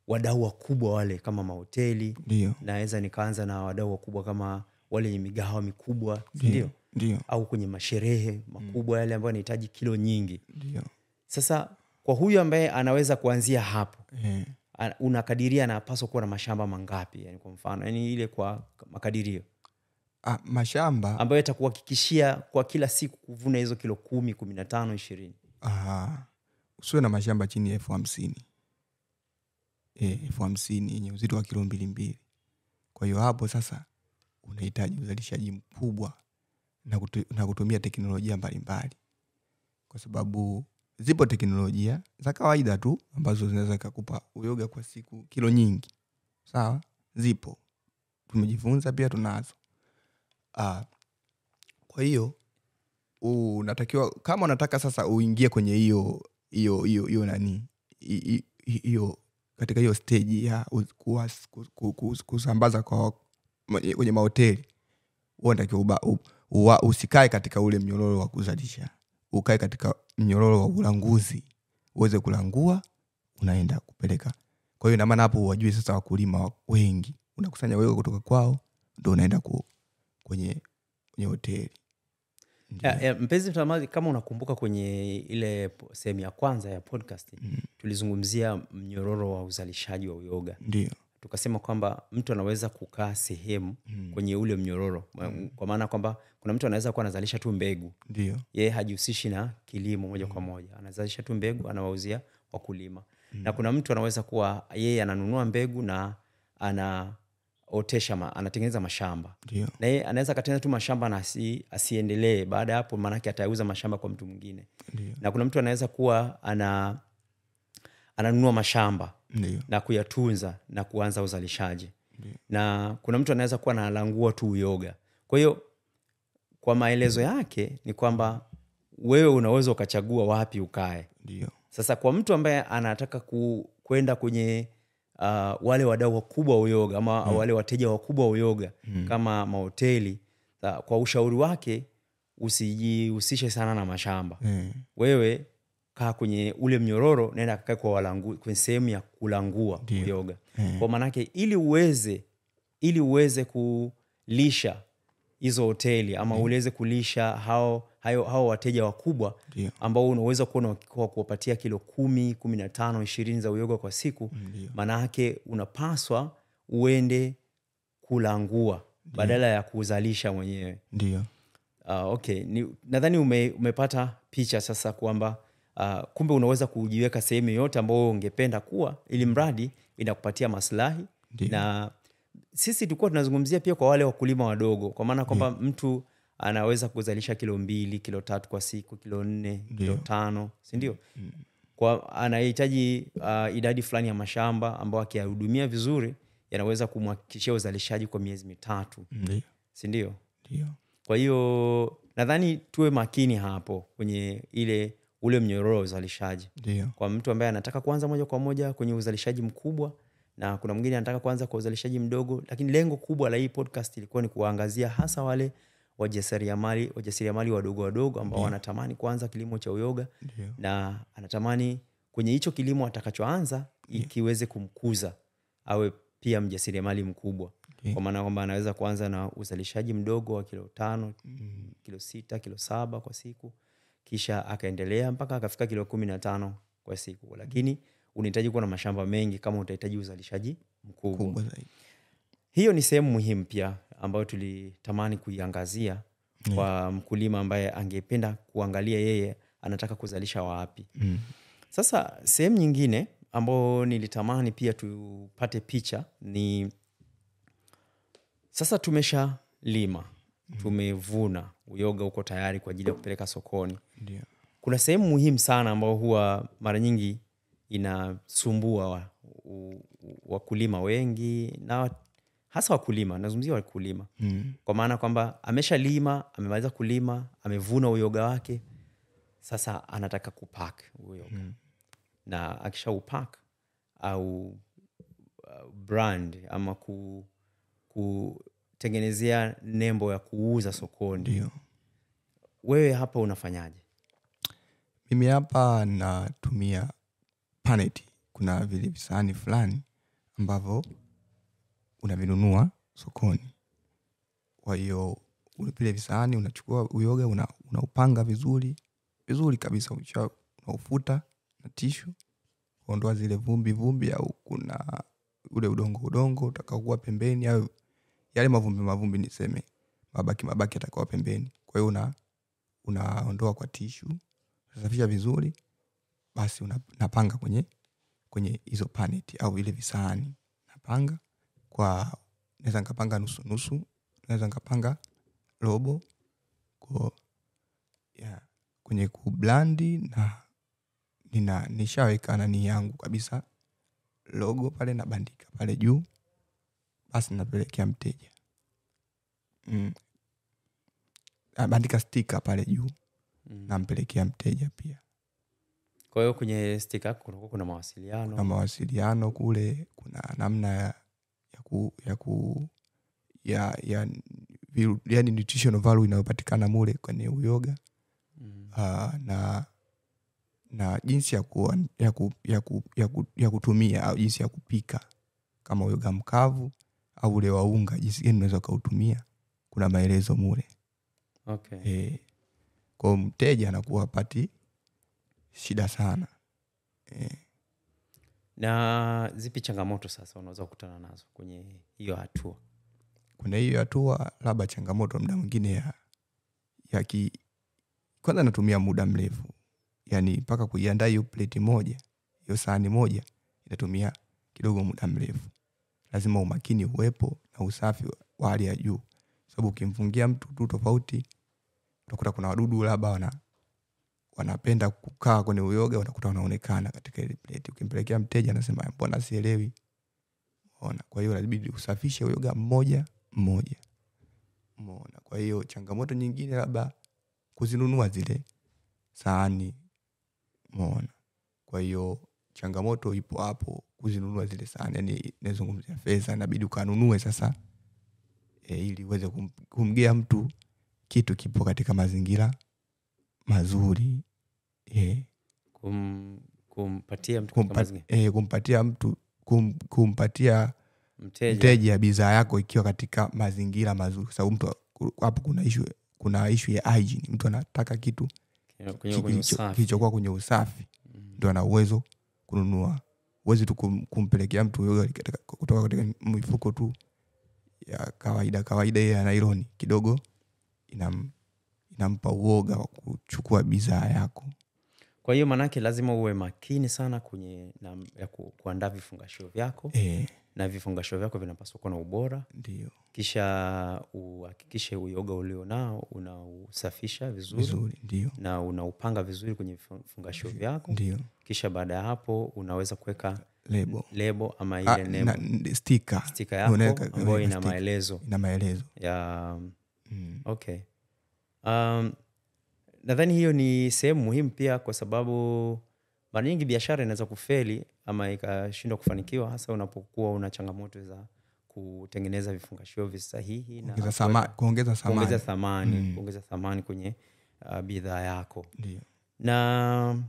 wadau wakubwa wale kama mahoteli. Naweza nikaanza na wadau wakubwa kama wale wenye migahawa mikubwa, ndio. Au kwenye masherehe makubwa yale ambayo yanahitaji kilo nyingi. Ndio. Sasa kwa huyu ambaye anaweza kuanzia hapo, unakadiria anapaswa kuwa na mashamba mangapi? Yani kwa mfano, yani ile kwa makadirio. Mashamba ambayo yatakuhakikishia kwa kila siku kuvuna hizo kilo 10, 15, 20. Usiwe na mashamba chini ya 50,000. 50,000 yenye uzito wa kilo 2. Kwa hiyo hapo sasa unahitaji uzalishaji mkubwa na kutumia teknolojia mbalimbali. Kwa sababu zipo teknolojia za kawaida tu ambazo zinaweza kukupa uyoga kwa siku kilo nyingi. Sawa? Zipo. Tumejifunza pia tunazo. Kwa hiyo unatakiwa, kama unataka sasa uingie kwenye hiyo nani, hiyo katika hiyo stage ya kusambaza kwa kwenye mahoteli, unatakiwa usikae katika ule mnyororo wa kuzalisha, ukae katika mnyororo wa ulanguzi, uweze kulangua unaenda kupeleka. Kwa hiyo ina maana hapo wajue sasa wakulima wengi unakusanya uyoga kutoka kwao ndio unaenda kwenye hoteli. Mpenzi mtazamaji, kama unakumbuka kwenye ile sehemu ya kwanza ya podcast tulizungumzia mnyororo wa uzalishaji wa uyoga. Ndio. Tukasema kwamba mtu anaweza kukaa sehemu kwenye ule mnyororo. Kwa maana kwamba kuna mtu anaweza kuwa anazalisha tu mbegu. Ndio. Yeye hajihusishi na kilimo moja kwa moja. Anazalisha tu mbegu, anawauzia wakulima. Na kuna mtu anaweza kuwa yeye ananunua mbegu na anatengeneza mashamba. Ndio. Na yeye anaweza katengeneza tu mashamba na asiendelee. Baada ya hapo maana yake atauza mashamba kwa mtu mwingine. Na kuna mtu anaweza kuwa ananunua mashamba. Ndio. Na kuyatunza na kuanza uzalishaji. Ndio. Na kuna mtu anaweza kuwa analangua tu uyoga. Kwa hiyo kwa maelezo yake ni kwamba wewe unaweza ukachagua wapi ukae. Ndio. Sasa kwa mtu ambaye anataka kwenda kwenye wale wadau wakubwa wa uyoga ama wale wateja wakubwa wa uyoga kama mahoteli, kwa ushauri wake usijihusishe sana na mashamba. Wewe kaa kwenye ule mnyororo, nenda kakae kwenye sehemu ya kulangua uyoga. Kwa maana yake ili uweze kulisha hizo hoteli ama uweze kulisha hao wateja wakubwa ambao unaweza kuona kuwapatia kilo 10, 15, 20 za uyoga kwa siku. Maana yake unapaswa uende kulangua badala ya kuzalisha mwenyewe. Ndio. Okay, nadhani umepata picha sasa kwamba kumbe unaweza kujiweka sehemu yote ambayo ungependa kuwa, ili mradi inakupatia maslahi. Na sisi tulikuwa tunazungumzia pia kwa wale wakulima wadogo, kwa maana kwamba mtu anaweza kuzalisha kilo 2, kilo 3 kwa siku, kilo 4, kilo 5, si ndio? Kwa anahitaji idadi fulani ya mashamba ambao akiyahudumia vizuri yanaweza kumhakikishia uzalishaji kwa miezi 3. Si ndio? Ndio. Kwa hiyo nadhani tuwe makini hapo kwenye ule mnyororo wa uzalishaji. Ndio. Kwa mtu ambaye anataka kuanza moja kwa moja kwenye uzalishaji mkubwa, na kuna mwingine anataka kuanza kwa uzalishaji mdogo, lakini lengo kubwa la hii podcast ilikuwa ni kuangazia hasa wale wajasiriamali wadogo ambao wanatamani kuanza kilimo cha uyoga. Na anatamani kwenye hicho kilimo atakachoanza ikiweze kumkuza awe pia mjasiriamali mkubwa. Kwa maana kwamba anaweza kuanza na uzalishaji mdogo wa kilo 5, kilo 6, kilo 7 kwa siku, kisha akaendelea mpaka akafika kilo 15 kwa siku. Lakini unahitaji kuwa na mashamba mengi kama utahitaji uzalishaji mkubwa. Hiyo ni sehemu muhimu pia ambayo tulitamani kuiangazia kwa mkulima ambaye angependa kuangalia yeye anataka kuzalisha wapi. Sasa sehemu nyingine ambayo nilitamani pia tupate picha ni sasa tumesha lima, tumevuna, uyoga uko tayari kwa ajili ya kupeleka sokoni. Kuna sehemu muhimu sana ambayo huwa mara nyingi inasumbua wakulima wengi, na hasa wakulima, nazungumzia wakulima. Kwa maana kwamba ameshalima, amemaliza kulima, amevuna uyoga wake, sasa anataka kupack uyoga. Na akisha upack au brand ama kutengenezea nembo ya kuuza sokoni. Wewe hapa unafanyaje? Mimi hapa natumia paneti. Kuna vile visahani fulani ambavyo unavinunua sokoni. Kwa hiyo vile visahani unachukua uyoga, unaupanga vizuri kabisa, unaufuta na tishu kuondoa zile vumbi au kuna ule udongo utakaokuwa pembeni, au yale mavumbi niseme mabaki yatakuwa pembeni. Kwa hiyo unaondoa kwa tishu, unasafisha vizuri, basi unapanga kwenye hizo paneti au ile visahani. Napanga naweza nikapanga nusu, naweza nikapanga robo kwenye kublandi, na nishaweka nani yangu kabisa, logo pale na bandika pale juu, basi napelekea mteja. Bandika sticker pale juu, nampelekea mteja pia. Kwa hiyo kwenye sticker kuna mawasiliano. Na mawasiliano kule, kuna namna yani nutritional value inayopatikana mule kwenye uyoga. Na jinsi ya kutumia au jinsi ya kupika, kama uyoga mkavu au ule wa unga jinsi gani unaweza kautumia, kuna maelezo mule. Okay. Kwa mteja anakuwa hapati shida sana. Na zipi changamoto sasa unaweza kukutana nazo kwenye hiyo hatua? Kuna hiyo hatua labda changamoto muda mwingine kwanza natumia muda mrefu. Yaani mpaka kuiandaa hiyo plate moja, hiyo sahani moja inatumia kidogo muda mrefu. Lazima umakini uwepo na usafi wa hali ya juu. Sababu ukimfungia mtu tu tofauti, utakuta kuna wadudu labda wanapenda kukaa kwenye uyoga, utakuta wanaonekana katika ile plate. Ukimpelekea mteja anasema mbona sielewi. Unaona? Kwa hiyo inabidi usafishe uyoga mmoja. Umeona? Kwa hiyo changamoto nyingine labda kuzinunua zile sahani. Umeona? Kwa hiyo changamoto ipo hapo kuzinunua zile sahani. Yaani nazungumzia pesa, inabidi ukanunue sasa ili uweze kumgea mtu kitu kipo katika mazingira mazuri. Kumpatia mtu kumpatia mtu kumpatia mteja bidhaa yako ikiwa katika mazingira mazuri. Sababu mtu hapo kuna issue ya hygiene. Mtu anataka kitu kilichokuwa kwenye usafi, ndio ana uwezo kununua. Uwezi tu kumpelekea mtu yoga kutoka katika mifuko tu ya kawaida ya nailoni, kidogo inampa uoga wa kuchukua bidhaa yako. Kwa hiyo manake lazima uwe makini sana kwenye kuandaa vifungashio vyako. Na vifungashio vyako vinapaswa kuwa na ubora. Ndio. Kisha uhakikishe uyoga ulio nao unausafisha vizuri. Ndio. Na unaupanga vizuri kwenye vifungashio vyako. Ndio. Kisha baada ya hapo unaweza kuweka lebo ama ile nembo, sticker yako ambayo ina maelezo. Ya okay. Nadhani hiyo ni sehemu muhimu pia, kwa sababu mara nyingi biashara inaweza kufeli ama ikashindwa kufanikiwa, hasa unapokuwa una changamoto za kutengeneza vifungashio visahihi na kuongeza thamani kwenye bidhaa yako. Ndio. Na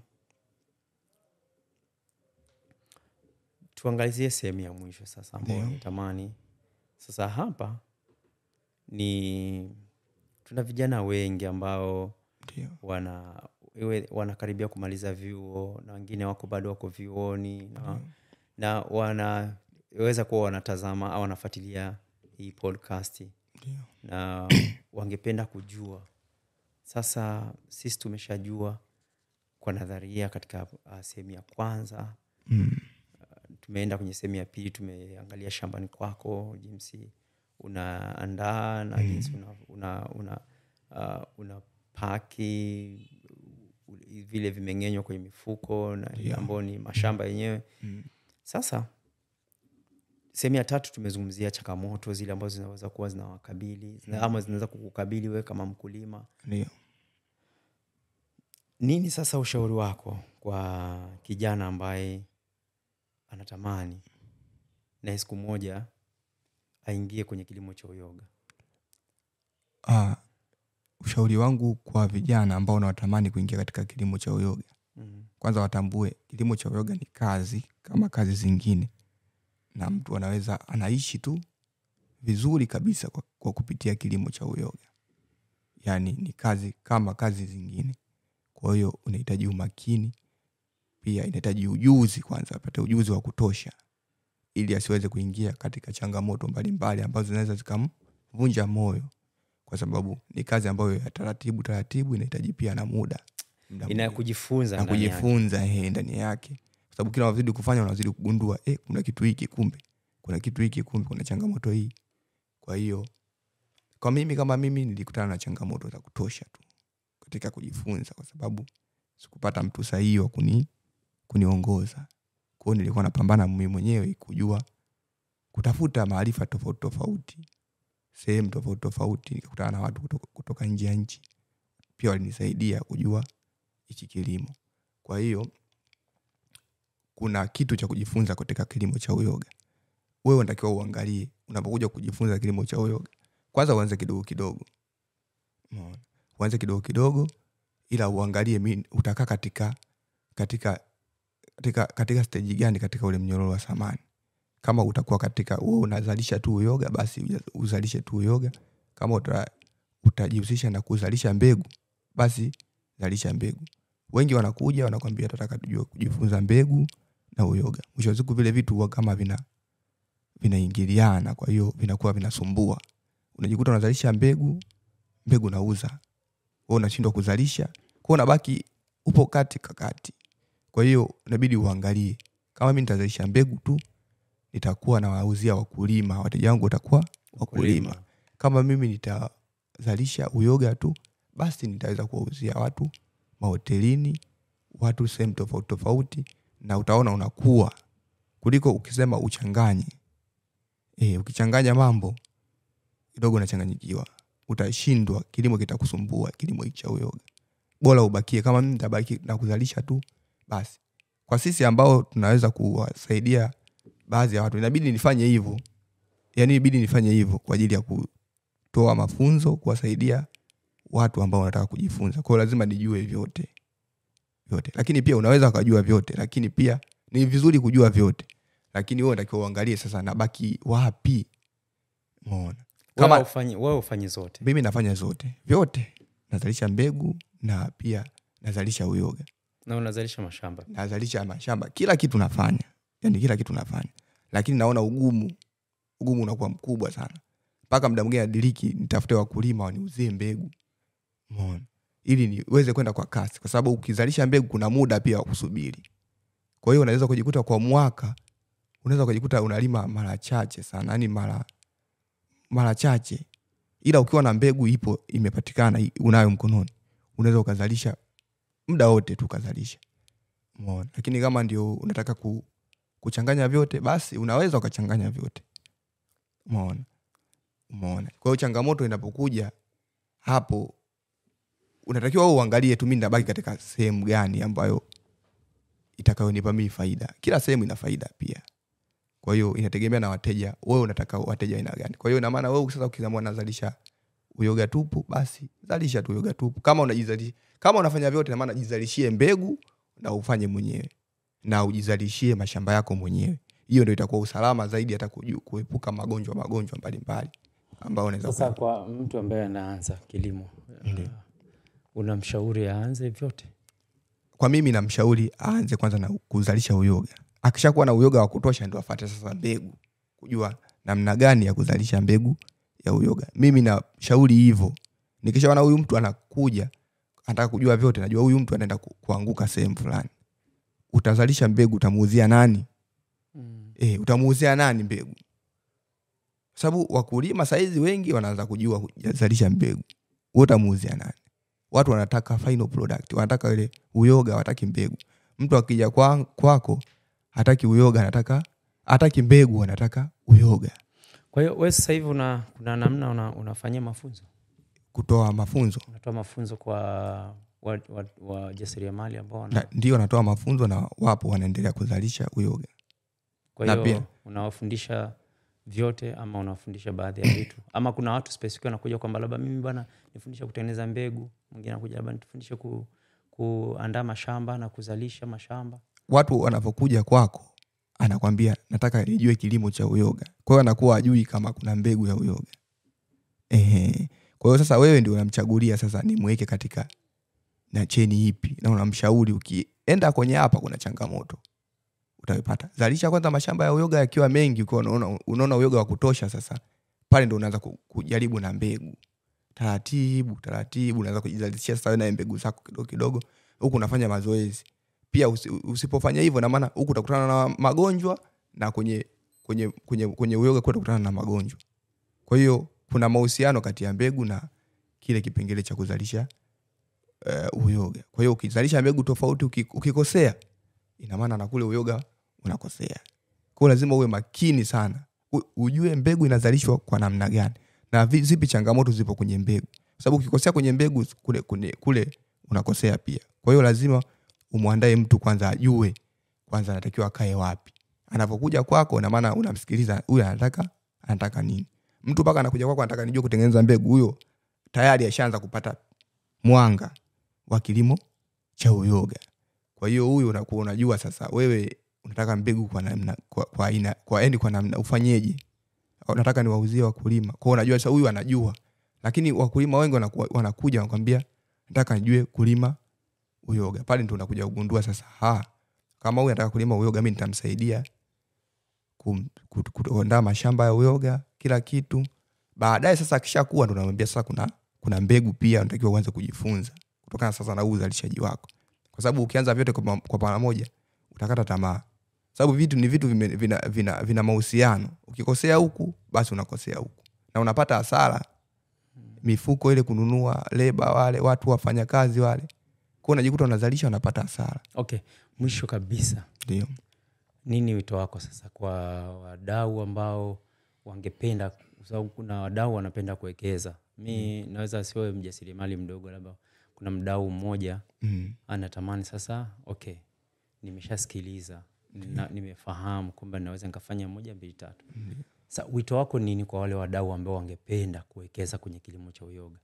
tuangalizie sehemu ya mwisho sasa ambayo natamani sasa hapa tuna vijana wengi ambao wanakaribia kumaliza vyuo, na wengine bado wako vyuoni, na wanaweza kuwa wanatazama au wanafuatilia hii podcast. Na wangependa kujua sasa, sisi tumeshajua kwa nadharia katika sehemu ya kwanza. Tumeenda kwenye sehemu ya pili, tumeangalia shambani kwako jinsi unaandaa na jinsi unapaki vile vimeng'enywa kwenye mifuko na ambao ni mashamba yenyewe. Sasa sehemu ya tatu tumezungumzia changamoto zile ambazo zinaweza kuwa zinawakabili ama zinaweza kukukabili wewe kama mkulima. Ndio. Nini sasa ushauri wako kwa kijana ambaye anatamani na siku moja aingie kwenye kilimo cha uyoga? Ushauri wangu kwa vijana ambao wanatamani kuingia katika kilimo cha uyoga, kwanza watambue kilimo cha uyoga ni kazi kama kazi zingine, na mtu anaishi tu vizuri kabisa kwa kupitia kilimo cha uyoga. Yaani ni kazi kama kazi zingine. Kwa hiyo unahitaji umakini, pia inahitaji ujuzi. Kwanza apate ujuzi wa kutosha ili asiweze kuingia katika changamoto mbalimbali ambazo zinaweza zikamvunja moyo, kwa sababu ni kazi ambayo ya taratibu inahitaji pia na muda kujifunza ndani yake. Kwa sababu kila unazidi kufanya unazidi kugundua kuna kitu hiki, kumbe kuna changamoto hii. Kwa hiyo kwa mimi nilikutana na changamoto za kutosha tu katika kujifunza, kwa sababu sikupata mtu sahihi wa kuniongoza. Kwa hiyo nilikuwa napambana mimi mwenyewe kujua, kutafuta maarifa tofauti sehemu tofauti. Nikakutana na watu kutoka nje ya nchi pia walinisaidia kujua hichi kilimo. Kwa hiyo kuna kitu cha kujifunza katika kilimo cha uyoga. Wewe unatakiwa uangalie unapokuja kujifunza kilimo cha uyoga, kwanza uanze kidogo kidogo. Uanze kidogo kidogo, ila uangalie utakaa katika stage gani katika ule mnyororo wa thamani. kama utakuwa katika wewe unazalisha tu uyoga, basi uzalishe tu uyoga. Kama utajihusisha na kuzalisha mbegu, basi zalisha mbegu. Wengi wanakuja wanakuambia nataka tujue kujifunza mbegu na uyoga. Mwisho wa siku vile vitu huwa kama vinaingiliana, kwa hiyo vinakuwa vinasumbua. Unajikuta unazalisha mbegu nauza. Wewe unashindwa kuzalisha, kwa unabaki upo kati. Kwa hiyo inabidi uangalie, kama mimi nitazalisha mbegu tu, nitakuwa na wauzia wakulima, wateja wangu watakuwa wakulima. Kama mimi nitazalisha uyoga tu, basi nitaweza kuwauzia watu mahotelini, watu sehemu tofauti, na utaona unakuwa. Kuliko ukisema uchanganye. Ukichanganya mambo kidogo unachanganyikiwa. Utashindwa, kilimo kitakusumbua, kilimo cha uyoga. Bora ubakie kama mimi nitabaki na kuzalisha tu, basi. Kwa sisi ambao tunaweza kuwasaidia baadhi ya watu, inabidi nifanye hivyo. Yaani inabidi nifanye hivyo kwa ajili ya kutoa mafunzo, kuwasaidia watu ambao wanataka kujifunza. Kwa hiyo lazima nijue vyote. Lakini pia unaweza kujua vyote, lakini pia ni vizuri kujua vyote. Lakini wewe unatakiwa uangalie sasa nabaki wapi. Umeona? Kama wewe ufanye zote. Mimi nafanya zote. Vyote. Nazalisha mbegu na pia nazalisha uyoga. Na unazalisha mashamba. Nazalisha mashamba. Kila kitu nafanya. Yaani kila kitu nafanya. Lakini naona ugumu unakuwa mkubwa sana. Mpaka muda mwingine nadiriki nitafute wakulima waniuzie mbegu. Umeona? Ili niweze kwenda kwa kasi, kwa sababu ukizalisha mbegu kuna muda pia wa kusubiri. Kwa hiyo unaweza kujikuta kwa mwaka unaweza kujikuta unalima mara chache sana, yani mara chache. Ila ukiwa na mbegu ipo imepatikana unayo mkononi, unaweza ukazalisha muda wote tu kuzalisha. Umeona? Lakini kama ndio unataka kuchanganya vyote, basi unaweza ukachanganya vyote. Umeona? Kwa hiyo changamoto inapokuja hapo, unatakiwa uangalie tu mimi nabaki katika sehemu gani ambayo itakayonipa mimi faida. Kila sehemu ina faida pia. Kwa hiyo inategemea na wateja, wewe unataka wateja aina gani. Kwa hiyo ina maana wewe sasa ukiamua nazalisha uyoga tupu, basi zalisha tu uyoga tupu. Kama unafanya vyote, ina maana jizalishie mbegu na ufanye mwenyewe, na ujizalishie mashamba yako mwenyewe. Hiyo ndio itakuwa usalama zaidi, hata kuepuka magonjwa mbalimbali ambao unaweza. Sasa kwa mtu ambaye anaanza kilimo, unamshauri aanze vyote? Kwa mimi namshauri aanze kwanza na kuzalisha uyoga. Akishakuwa na uyoga wa kutosha ndio afuate sasa mbegu, kujua namna gani ya kuzalisha mbegu ya uyoga. Mimi nashauri hivyo. Nikishaona huyu mtu anakuja anataka kujua vyote, najua huyu mtu anaenda kuanguka sehemu fulani. Utazalisha mbegu, utamuuzia nani? Utamuuzia nani mbegu? Sababu wakulima saizi wengi wanaanza kujua kuzalisha mbegu. Wewe utamuuzia nani? Watu wanataka final product, wanataka ile uyoga, hawataki mbegu. Mtu akija kwako hataki uyoga, hataki mbegu, anataka uyoga. Kwa hiyo wewe sasa hivi kuna namna unafanyia mafunzo? Kutoa mafunzo. Unatoa mafunzo kwa wajasiriamali ambao ndio natoa mafunzo, na wapo wanaendelea kuzalisha uyoga. Kwa hiyo unawafundisha vyote ama unawafundisha baadhi ya vitu? Ama kuna watu specific wanakuja kwamba labda mimi bwana nifundisha kutengeneza mbegu, mwingine anakuja labda nifundishe kuandaa mashamba na kuzalisha mashamba? Watu wanapokuja kwako anakuambia nataka nijue kilimo cha uyoga. Kwa hiyo anakuwa ajui kama kuna mbegu ya uyoga. Kwa hiyo sasa wewe ndio unamchagulia sasa nimweke katika na cheni ipi, na unamshauri ukienda kwenye hapa kuna changamoto utapata. Zalisha kwanza mashamba ya uyoga yakiwa mengi, ukiwa unaona uyoga wa kutosha, sasa pale ndio unaanza kujaribu na mbegu. Taratibu unaanza kujizalishia sasa na mbegu zako kidogo. Huko unafanya mazoezi. Pia usipofanya hivyo, na maana huko utakutana na magonjwa, na kwenye uyoga utakutana na magonjwa. Kwa hiyo kuna mahusiano kati ya mbegu na kile kipengele cha kuzalisha uyoga. Kwa hiyo ukizalisha mbegu tofauti, ukikosea, ina maana na kule uyoga unakosea. Kwa hiyo lazima uwe makini sana. Ujue mbegu inazalishwa kwa namna gani na zipi changamoto zipo kwenye mbegu. Sababu ukikosea kwenye mbegu kule unakosea pia. Kwa hiyo lazima umuandae mtu kwanza, ajue kwanza anatakiwa akae wapi. Anapokuja kwako, na maana unamsikiliza huyu anataka nini. Mtu paka anakuja kwako anataka nijue kutengeneza mbegu, huyo tayari ashaanza kupata mwanga wa kilimo cha uyoga. Kwa hiyo huyu unakuwa unajua sasa wewe unataka mbegu kwa namna kwa aina kwa namna ufanyeje, unataka niwauzie wakulima. Kwa hiyo unajua sasa huyu anajua, lakini wakulima wengi wanakuja wanakuambia nataka nijue kulima uyoga. Pale ndio unakuja kugundua sasa, kama huyu anataka kulima uyoga, mimi nitamsaidia kuandaa mashamba ya uyoga, kila kitu. Baadaye sasa akishakuwa ndo namwambia sasa kuna mbegu pia unatakiwa uanze kujifunza kutokana sasa na uzalishaji wako, kwa sababu ukianza vyote kwa pamoja utakata tamaa, sababu ni vitu vina mahusiano. Ukikosea huku basi unakosea huku na unapata hasara, mifuko ile kununua, leba wale watu wafanya kazi wale, kwa unajikuta unazalisha unapata hasara. Okay, mwisho kabisa, ndio nini wito wako sasa kwa wadau ambao wangependa, kwa sababu kuna wadau wanapenda kuwekeza. Mimi naweza siwe mjasiriamali mdogo, labda kuna mdau mmoja anatamani sasa, okay, nimeshasikiliza, nimefahamu kwamba naweza nikafanya 1 2 3. Sasa wito wako nini kwa wale wadau ambao wangependa kuwekeza kwenye kilimo cha uyoga?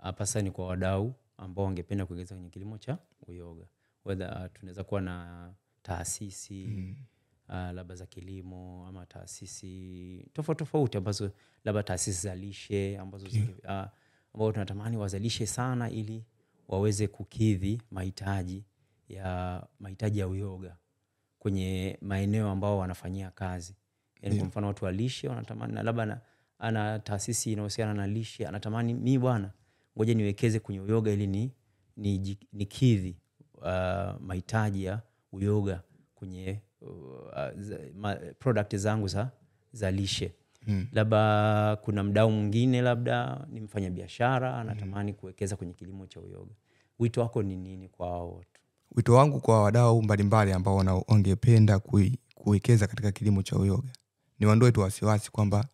Hapa sasa ni kwa wadau ambao wangependa kuwekeza kwenye kilimo cha uyoga. Whether tunaweza kuwa na taasisi labda za kilimo ama taasisi tofauti ambazo labda taasisi za lishe ambazo ambao tunatamani wazalishe sana ili waweze kukidhi mahitaji ya uyoga kwenye maeneo ambao wanafanyia kazi. Yaani kwa mfano watu wa lishe wanatamani, na labda ana taasisi inayohusiana na lishe, anatamani mimi bwana ngoja niwekeze kwenye uyoga ili nikidhi mahitaji ya uyoga kwenye product zangu za lishe. Labda kuna mdau mwingine, labda ni mfanyabiashara anatamani kuwekeza kwenye kilimo cha uyoga. Wito wako ni nini kwa hao watu? Wito wangu kwa wadau mbalimbali ambao wangependa kuwekeza katika kilimo cha uyoga, ni waondoe tu wasiwasi kwamba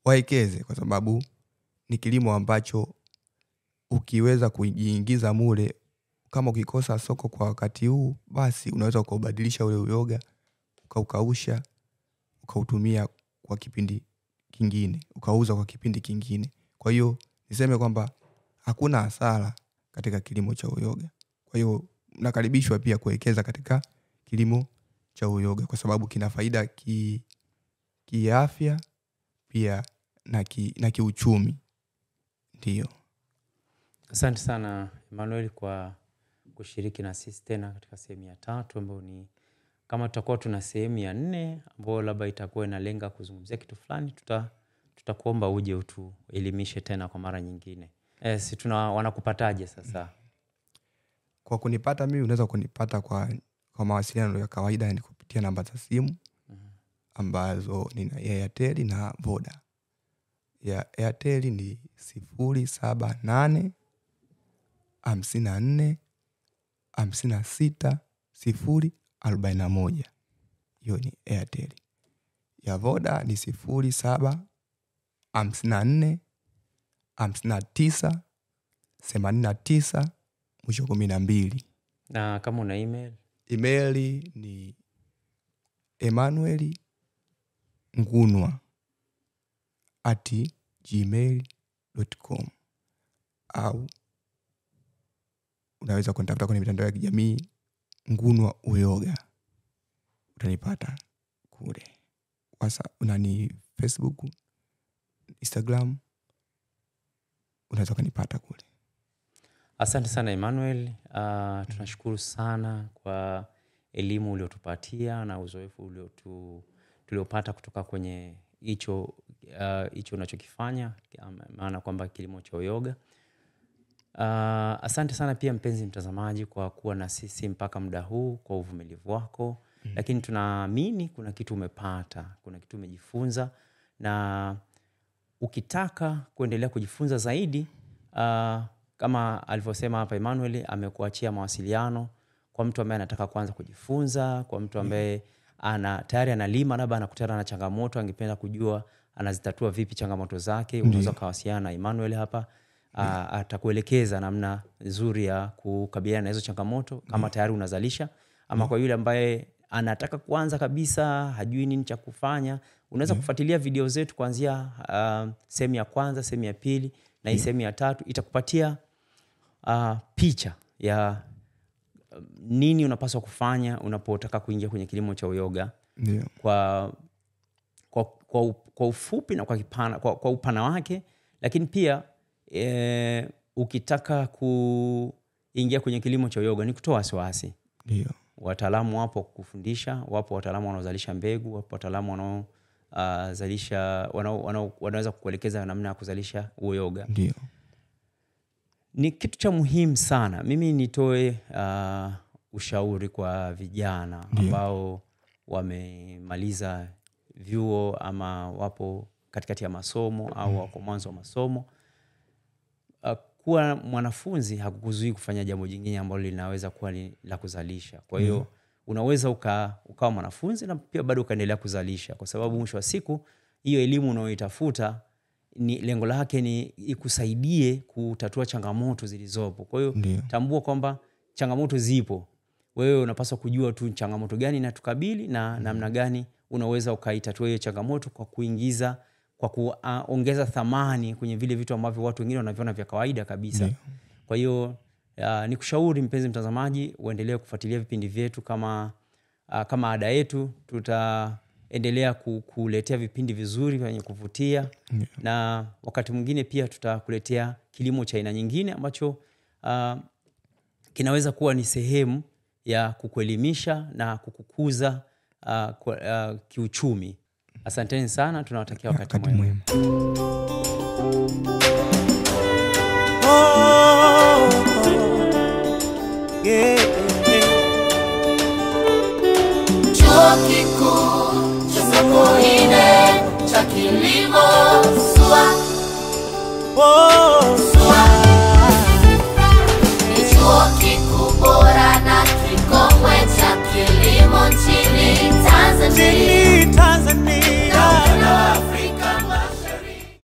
wawekeze, kwa sababu ni kilimo ambacho ukiweza kujiingiza mule, kama ukikosa soko kwa wakati huu, basi unaweza kubadilisha ule uyoga ukaukausha, ukautumia kwa kipindi kingine, ukauza kwa kipindi kingine. Kwa hiyo niseme kwamba hakuna hasara katika kilimo cha uyoga. Kwa hiyo nakaribishwa pia kuwekeza katika kilimo cha uyoga, kwa sababu kina faida kiafya pia na kiuchumi. Ndio. Asante sana Emmanuel kwa kushiriki na sisi tena katika sehemu ya 3, ambayo ni kama tutakuwa tuna sehemu ya 4 ambayo labda itakuwa inalenga kuzungumzia kitu fulani, tutakuomba uje utuelimishe tena kwa mara nyingine. Wanakupataje sasa? Kwa kunipata mimi, unaweza kunipata kwa mawasiliano ya kawaida, ni kupitia namba za simu ambazo ni Airtel na Voda. Ya Airtel ni 078 54 56 041. Hiyo ni Airtel. Ya Voda ni 07 54 59 89 12. Na kama una email ni emmanuel.ngunwa@gmail.com, au unaweza kunitafuta kwenye mitandao ya kijamii Ngunwa Uyoga, utanipata kule. Unani Facebook, Instagram, unaweza kunipata kule. Asante sana Emmanuel. Tunashukuru sana kwa elimu uliotupatia na uzoefu tuliopata kutoka kwenye hicho unachokifanya, maana kwamba kilimo cha uyoga. Asante sana pia mpenzi mtazamaji kwa kuwa na sisi mpaka muda huu, kwa uvumilivu wako. Lakini tunaamini kuna kitu umepata, kuna kitu umejifunza, na ukitaka kuendelea kujifunza zaidi, kama alivyosema hapa Emmanuel, amekuachia mawasiliano kwa mtu ambaye anataka kuanza kujifunza, kwa mtu ambaye tayari analima, labda anakutana na changamoto, angependa kujua anazitatua vipi changamoto zake. Unaweza kuwasiliana na Emmanuel hapa. Atakuelekeza namna nzuri ya kukabiliana na hizo changamoto kama tayari unazalisha, ama kwa yule ambaye anataka kuanza kabisa, hajui nini cha kufanya, unaweza kufuatilia video zetu kuanzia sehemu ya 1, sehemu ya 2 na hii sehemu ya 3. Itakupatia picha ya nini unapaswa kufanya unapotaka kuingia kwenye kilimo cha uyoga. Ndio. Kwa ufupi na kwa upana wake, lakini pia ukitaka kuingia kwenye kilimo cha uyoga ni kutoa wasiwasi. Ndio. Wataalamu wapo kufundisha, wapo wataalamu wanaozalisha mbegu, wapo wataalamu wanaozalisha wanaweza kukuelekeza namna ya kuzalisha uyoga. Ndio. Ni kitu cha muhimu sana. Mimi nitoe ushauri kwa vijana ambao wamemaliza vyuo ama wapo katikati ya masomo au wako mwanzo wa masomo. Kuwa mwanafunzi hakukuzui kufanya jambo jingine ambalo linaweza kuwa la kuzalisha. Kwa hiyo unaweza ukawa mwanafunzi na pia bado ukaendelea kuzalisha, kwa sababu mwisho wa siku hiyo elimu unayoitafuta ni lengo lake ni ikusaidie kutatua changamoto zilizopo. Kwa hiyo tambua kwamba changamoto zipo. Wewe unapaswa kujua tu changamoto gani inatukabili na namna gani unaweza ukaitatua hiyo changamoto kwa kuongeza thamani kwenye vile vitu ambavyo watu wengine wanaviona vya kawaida kabisa. Kwa hiyo nikushauri mpenzi mtazamaji uendelee kufuatilia vipindi vyetu kama ada yetu. Tutaendelea kukuletea vipindi vizuri vyenye kuvutia. Na wakati mwingine pia tutakuletea kilimo cha aina nyingine ambacho kinaweza kuwa ni sehemu ya kukuelimisha na kukukuza kiuchumi. Asanteni sana, tunawatakia wakati mwema. Chuo Kikuu cha Sokoine cha kilimo SUA. Ni chuo kikuu bora na kikongwe cha kilimo nchini Tanzania.